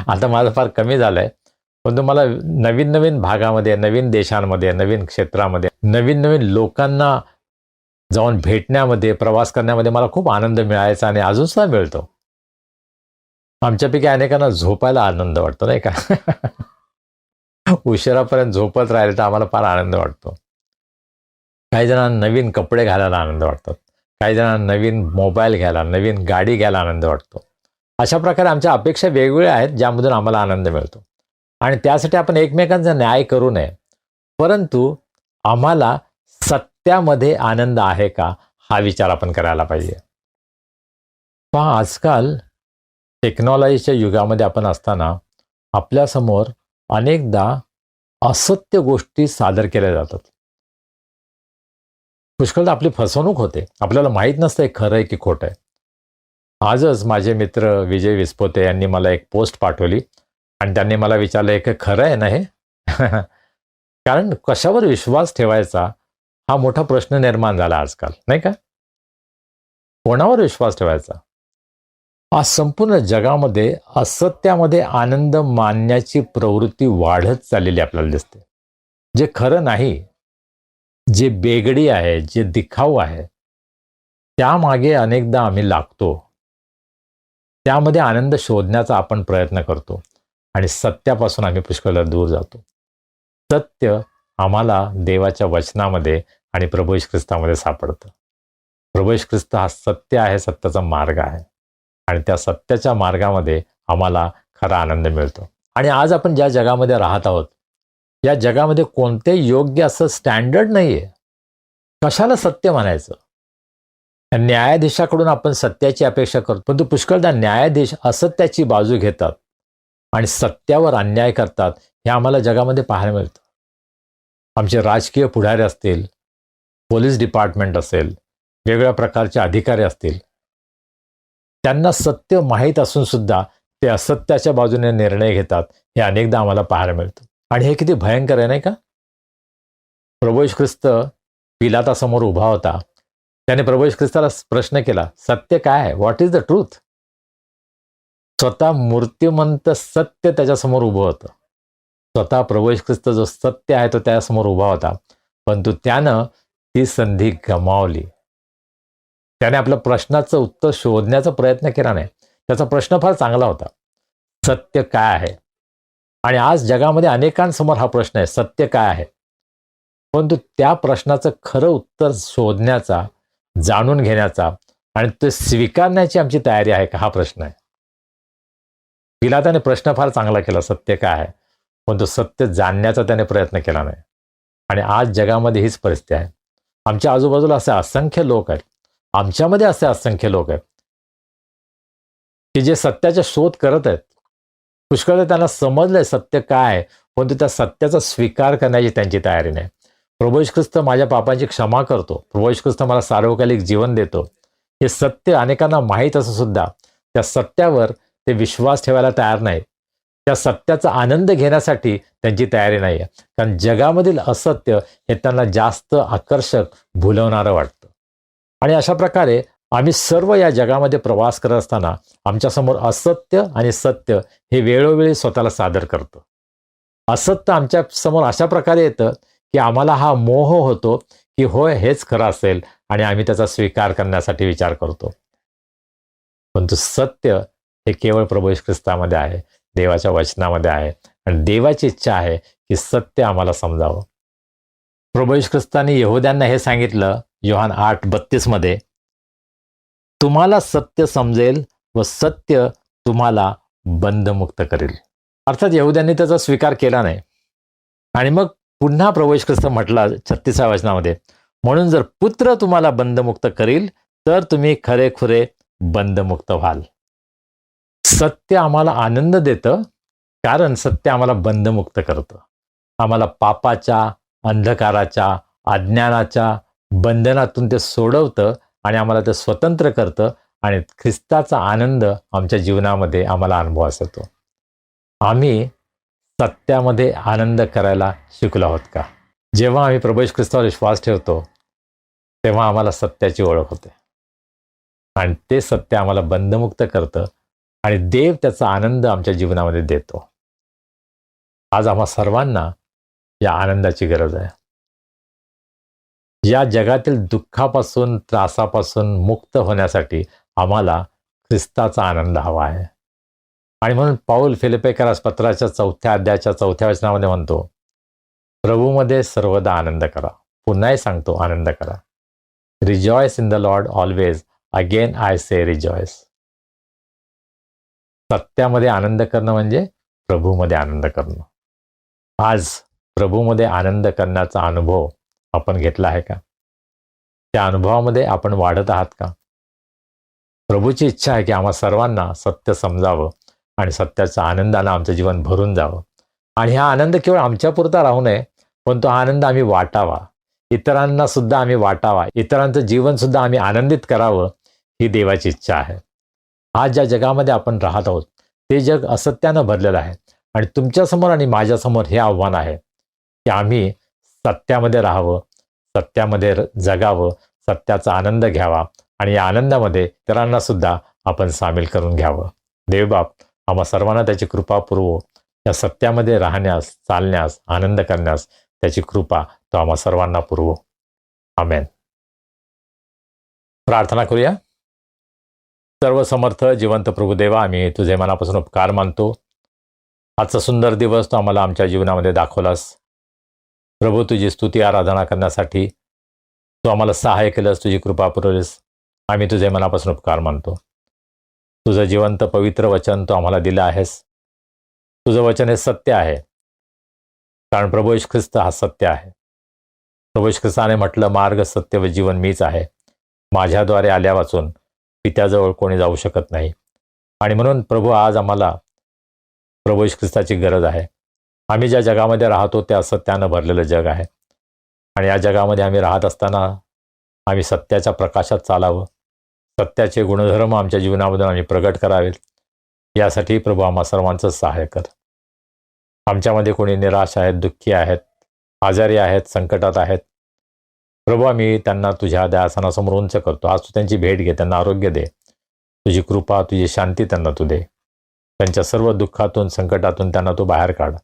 आता माझं फार कमी झालं आहे, परंतु मला नवीन नवीन भागामध्ये, नवीन देशांमध्ये, नवीन क्षेत्रामध्ये, नवीन नवीन लोकांना जाऊन भेटण्यामध्ये, प्रवास करण्यामध्ये मला खूप आनंद मिळायचा आणि अजूनसुद्धा मिळतो. आमच्यापैकी अनेकांना झोपायला आनंद वाटतो नाही का? उशिरापर्यंत झोपत राहिले तर आम्हाला फार आनंद वाटतो. काही जणांना नवीन कपडे घालायला आनंद वाटतात, काही जणांना नवीन मोबाईल घ्यायला, नवीन गाडी घ्यायला आनंद वाटतो. अशा प्रकारे आमच्या अपेक्षा वेगवेगळ्या आहेत ज्यामधून आम्हाला आनंद मिळतो, आणि त्यासाठी आपण एकमेकांचा न्याय करू नये. परंतु आम्हाला सत्यामध्ये आनंद आहे का हा विचार आपण करायला पाहिजे. पहा, आजकाल टेक्नॉलॉजीच्या युगामध्ये आपण असताना आपल्यासमोर अनेकदा असत्य गोष्टी सादर केल्या जातात. पुष्कळदा आपली फसवणूक होते, आपल्याला माहीत नसतं खरं आहे की खोटं आहे. आजच माझे मित्र विजय विस्पोते यांनी मला एक पोस्ट पाठवली आणि त्यांनी मला विचारलं, हे खरं आहे ना हे? कारण कशावर विश्वास ठेवायचा हा मोठा प्रश्न निर्माण झाला आजकाल नाही का? कोणावर विश्वास ठेवायचा? आज संपूर्ण जगामध्ये असत्यामध्ये आनंद मानण्याची प्रवृत्ती वाढत चाललेली आपल्याला दिसते. जे खरं नाही, जे बेगडी आहे, जे दिखाऊ आहे, त्यामागे अनेकदा आम्ही लागतो. त्यामध्ये आनंद शोधण्याचा आपण प्रयत्न करतो आणि सत्यापासून आम्ही पुष्कळ दूर जातो. सत्य आम्हाला देवाच्या वचनामध्ये आणि प्रभू येशू ख्रिस्तामध्ये सापडतं. प्रभू येशू ख्रिस्त हा सत्य आहे, सत्याचा मार्ग आहे, आणि त्या सत्याच्या मार्गामध्ये आम्हाला खरा आनंद मिळतो. आणि आज आपण ज्या जगामध्ये राहत आहोत, या जगामध्ये कोणते योग्य असं स्टँडर्ड नाही आहे. कशाला सत्य म्हणायचं? न्यायाधीशाकडून आपण सत्याची अपेक्षा करतो, परंतु पुष्कळदा न्यायाधीश असत्याची बाजू घेतात आणि सत्यावर अन्याय करतात, हे आम्हाला जगामध्ये पाहायला मिळतं. आमचे राजकीय पुढारी असतील, पोलीस डिपार्टमेंट असेल, वेगवेगळ्या प्रकारचे अधिकारी असतील, त्यांना सत्य माहीत असून सुद्धा ते असत्याच्या बाजूने निर्णय घेतात, हे अनेकदा आम्हाला पाहायला मिळतं. आणि हे किती भयंकर आहे नाही का? प्रभू येशू ख्रिस्त पिलातासमोर उभा होता. त्याने प्रभू येशू ख्रिस्ताला प्रश्न केला, सत्य काय आहे? What is the truth? स्वतः मूर्तिमंत सत्य त्याच्यासमोर उभं होतं. स्वतः प्रभू येशू ख्रिस्त जो सत्य आहे तो त्यासमोर उभा होता, परंतु त्यानं ती संधी गमावली. त्याने आपल्या प्रश्नाचं उत्तर शोधण्याचा प्रयत्न केला नाही. त्याचा प्रश्न फार चांगला होता, सत्य काय आहे? आणि आज जगामध्ये अनेकांसमोर हा प्रश्न आहे, सत्य काय आहे? परंतु त्या प्रश्नाचं खरं उत्तर शोधण्याचा, जाणून घेण्याचा आणि ते स्वीकारण्याची आमची तयारी आहे का, हा प्रश्न आहे. पिलाताने प्रश्न फार चांगला केला, सत्य काय आहे, परंतु सत्य जाणण्याचा त्याने प्रयत्न केला नाही. आणि आज जगामध्ये हीच परिस्थिती आहे. आमच्या आजूबाजूला असे असंख्य लोक आहेत, आमच्यामध्ये असे असंख्य लोक आहेत की जे सत्याचा शोध करत आहेत. पुष्कळ त्यांना समजलंय सत्य काय आहे, परंतु त्या सत्याचा स्वीकार करण्याची त्यांची तयारी नाही. प्रभू येशू ख्रिस्त माझ्या पापांची क्षमा करतो, प्रभू येशू ख्रिस्त मला सार्वकालिक जीवन देतो, हे सत्य अनेकांना माहीत असून सुद्धा त्या सत्यावर ते विश्वास ठेवायला तयार नाहीत. त्या सत्याचा आनंद घेण्यासाठी त्यांची तयारी नाही आहे, कारण जगामधील असत्य हे त्यांना जास्त आकर्षक, भुलवणारं वाटतं. आणि अशा प्रकारे आम्ही सर्व या जगामध्ये प्रवास करत असताना आमच्यासमोर असत्य आणि सत्य हे वेळोवेळी स्वतःला सादर करतं. असत्य आमच्या समोर अशा प्रकारे येतं की आम्हाला हा मोह होतो की होय हेच खरं असेल आणि आम्ही त्याचा स्वीकार करण्यासाठी विचार करतो. परंतु सत्य हे केवळ प्रभू येशू ख्रिस्तामध्ये आहे, देवाच्या वचनामध्ये आहे आणि देवाची इच्छा आहे की सत्य आम्हाला समजावं. प्रभू येशू ख्रिस्ताने यहूद्यांना हे सांगितलं योहान 8:32 मध्ये, तुम्हाला सत्य समजेल व सत्य तुम्हाला बंधमुक्त करेल. अर्थात यहूद्यांनी त्याचा स्वीकार केला नाही. आणि मग पुन्हा प्रभू येशू ख्रिस्त म्हटला 36व्या वचनामध्ये, म्हणून जर पुत्र तुम्हाला बंधमुक्त करील तर तुम्ही खरेखुरे बंधमुक्त व्हाल. सत्य आम्हाला आनंद देतं कारण सत्य आम्हाला बंधमुक्त करतं. आम्हाला पापाच्या, अंधकाराच्या, अज्ञानाच्या बंधनातून ते सोडवतं आणि आम्हाला ते स्वतंत्र करतं आणि ख्रिस्ताचा आनंद आमच्या जीवनामध्ये आम्हाला अनुभवास येतो. आम्ही सत्यामध्ये आनंद करायला शिकलो आहोत का? जेव्हा आम्ही प्रभू येशू ख्रिस्तावर विश्वास ठेवतो तेव्हा आम्हाला सत्याची ओळख होते आणि ते सत्य आम्हाला बंधमुक्त करतं आणि देव त्याचा आनंद आमच्या जीवनामध्ये देतो. आज आम्हा सर्वांना या आनंदाची गरज आहे. या जगातील दुःखापासून, त्रासापासून मुक्त होण्यासाठी आम्हाला ख्रिस्ताचा आनंद हवा आहे. आणि म्हणून पाऊल फिलिप्पीकरास पत्राच्या 4थ्या अध्यायाच्या 4थ्या वचनामध्ये म्हणतो, प्रभूमध्ये सर्वदा आनंद करा. पुन्हाही सांगतो, आनंद करा. Rejoice in the Lord always, again I say rejoice. सत्यामध्ये आनंद करणं म्हणजे प्रभूमध्ये आनंद करणं. आज प्रभूमध्ये आनंद करण्याचा अनुभव आपण घेतला आहे का? त्या अनुभवामध्ये आपण वाढत आहात का? प्रभूची इच्छा आहे की आम्हा सर्वांना सत्य समजावं आणि सत्याच्या आनंदानं आमचं जीवन भरून जावं. आणि हा आनंद केवळ आमच्यापुरता राहू नये, पण तो आनंद आम्ही वाटावा, इतरांना सुद्धा आम्ही वाटावा, इतरांचं जीवन सुद्धा आम्ही आनंदित करावं, ही देवाची इच्छा आहे. आज ज्या जगामध्ये आपण राहत आहोत ते जग असत्यानं भरलेलं आहे आणि तुमच्यासमोर आणि माझ्यासमोर हे आव्हान आहे की आम्ही सत्यामध्ये राहावं, सत्यामध्ये जगावं, सत्याचा आनंद घ्यावा आणि या आनंदामध्ये इतरांना सुद्धा आपण सामील करून घ्यावं. देवबाप आम्हा सर्वांना त्याची कृपा पुरवो. या सत्यामध्ये राहण्यास, चालण्यास, आनंद करण्यास त्याची कृपा तो आम्हा सर्वांना पुरवो. आमेन. प्रार्थना करूया. सर्व समर्थ जिवंत प्रभुदेवा, आम्ही तुझे मनापासून उपकार मानतो. आजचा सुंदर दिवस तो आम्हाला आमच्या जीवनामध्ये दाखवलास. प्रभू, तुझी स्तुती आराधना करण्यासाठी तू आम्हाला सहाय्य केलंस, तुझी कृपा पुरवलीस. आम्ही तुझे मनापासून उपकार मानतो. तुझं जिवंत पवित्र वचन तू आम्हाला दिलं आहेस. तुझं वचन हे सत्य आहे, कारण प्रभू येशू ख्रिस्त हा सत्य आहे. प्रभू येशू ख्रिस्ताने म्हटलं, मार्ग, सत्य व जीवन मीच आहे. माझ्याद्वारे आल्या वाचून पित्याजवळ कोणी जाऊ शकत नाही. आणि म्हणून प्रभू, आज आम्हाला प्रभू येशू ख्रिस्ताची गरज आहे. आम्ही ज्या जगामध्ये राहतो ते असत्यानं भरलेलं जग आहे आणि या जगामध्ये आम्ही राहत असताना आम्ही सत्याच्या प्रकाशात चालावं, सत्याचे गुणधर्म आमच्या जीवनामधून आम्ही प्रगट करावेत. यासाठी प्रभू आम्हा सर्वांचं सहाय्य कर. आमच्यामध्ये कोणी निराश आहेत, दुःखी आहेत, आजारी आहेत, संकटात आहेत, प्रभू आम्ही त्यांना तुझ्या दयासनासमोर उंच करतो. आज तू त्यांची भेट घे, त्यांना आरोग्य दे, तुझी कृपा, तुझी शांती त्यांना तू दे. त्यांच्या सर्व दुःखातून, संकटातून त्यांना तू बाहेर काढ.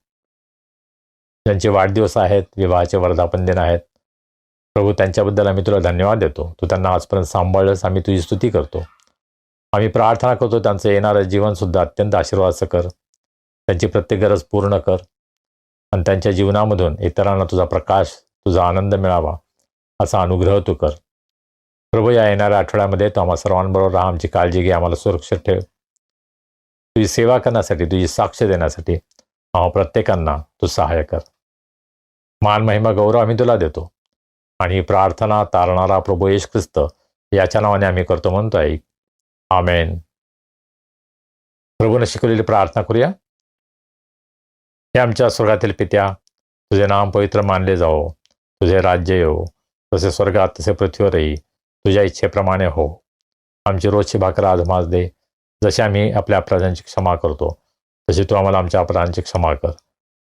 ज्यांचे वाढदिवस आहेत, विवाहाचे वर्धापन दिन आहेत, प्रभू त्यांच्याबद्दल आम्ही तुला धन्यवाद देतो. तू त्यांना आजपर्यंत सांभाळलंस, आम्ही तुझी स्तुती करतो. आम्ही प्रार्थना करतो त्यांचं येणारं जीवनसुद्धा अत्यंत आशीर्वादाचं कर. त्यांची प्रत्येक गरज पूर्ण कर आणि त्यांच्या जीवनामधून इतरांना तुझा प्रकाश, तुझा आनंद मिळावा असा अनुग्रह तू कर. प्रभू, या येणाऱ्या आठवड्यामध्ये तू आम्हा सर्वांबरोबर राहा, आमची काळजी घे, आम्हाला सुरक्षित ठेव. तुझी सेवा करण्यासाठी, तुझी साक्ष देण्यासाठी आम्हा प्रत्येकांना तू सहाय्य कर. मान, महिमा, गौरव आम्ही तुला देतो आणि ही प्रार्थना तारणारा प्रभू येशू ख्रिस्त याच्या नावाने आम्ही करतो म्हणतो, ऐक. आमेन. प्रभूने शिकवलेली प्रार्थना करूया. हे आमच्या स्वर्गातील पित्या, तुझे नाम पवित्र मानले जाओ, तुझे राज्य येवो, जसे स्वर्गात तसे पृथ्वीवरही तुझ्या इच्छेप्रमाणे हो. आमची रोजची भाकर आज आम्हास दे, जसे आम्ही आपल्या अपराधांची क्षमा करतो तसे तू आम्हाला आमच्या अपराधांची क्षमा कर.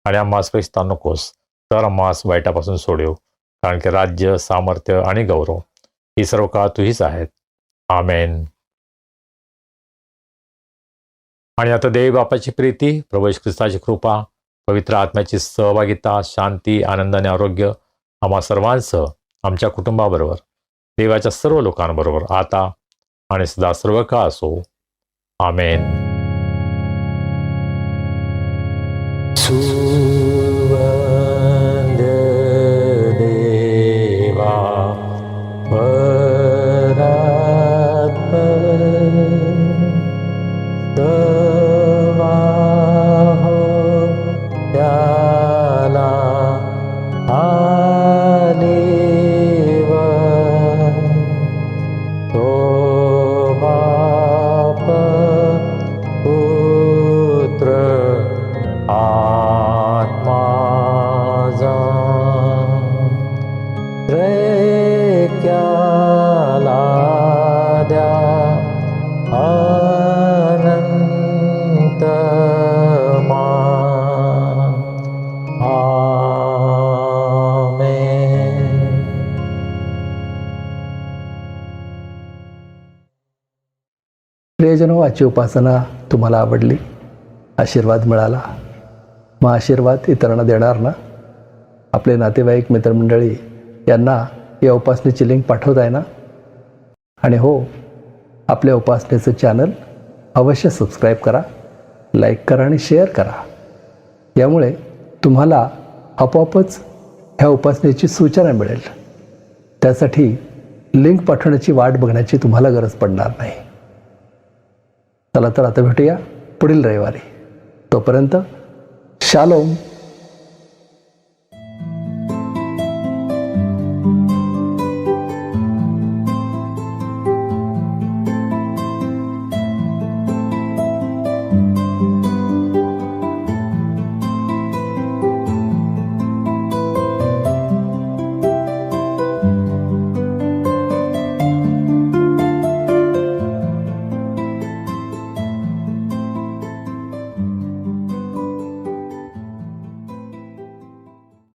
आणि आम्हास परीक्षित नकोस, तर आम्हास वाईटापासून सोडव, कारण की राज्य, सामर्थ्य आणि गौरव ही सर्व काळ तुझीच आहेत. आमेन. आणि आता देव बापाची प्रीती, प्रभू येशू ख्रिस्ताची कृपा, पवित्र आत्म्याची सहभागिता, शांती, आनंद आणि आरोग्य आम्हा सर्वांसह आमच्या कुटुंबाबरोबर, देवाच्या सर्व लोकांबरोबर आता आणि सदा सर्व काळ असो. आमेन. सुवंद्य देवा त्याला आलेव तो बाप पुत्र आत्मा त्रैक्याला द्या अनंत प्रियजनो, आजची उपासना तुम्हाला आवडली, आशीर्वाद मिळाला, मग आशीर्वाद इतरांना देणार ना? आपले नातेवाईक, मित्रमंडळी यांना या उपासनेची लिंक पाठवताय ना? आणि हो, आपल्या उपासनेचं चॅनल अवश्य सबस्क्राईब करा, लाईक करा आणि शेअर करा. यामुळे तुम्हाला आपोआपच ह्या उपासनेची सूचना मिळेल. त्यासाठी लिंक पाठवण्याची वाट बघण्याची तुम्हाला गरज पडणार नाही. चला तर आता भेटूया पुढील रविवारी. तोपर्यंत शालोम.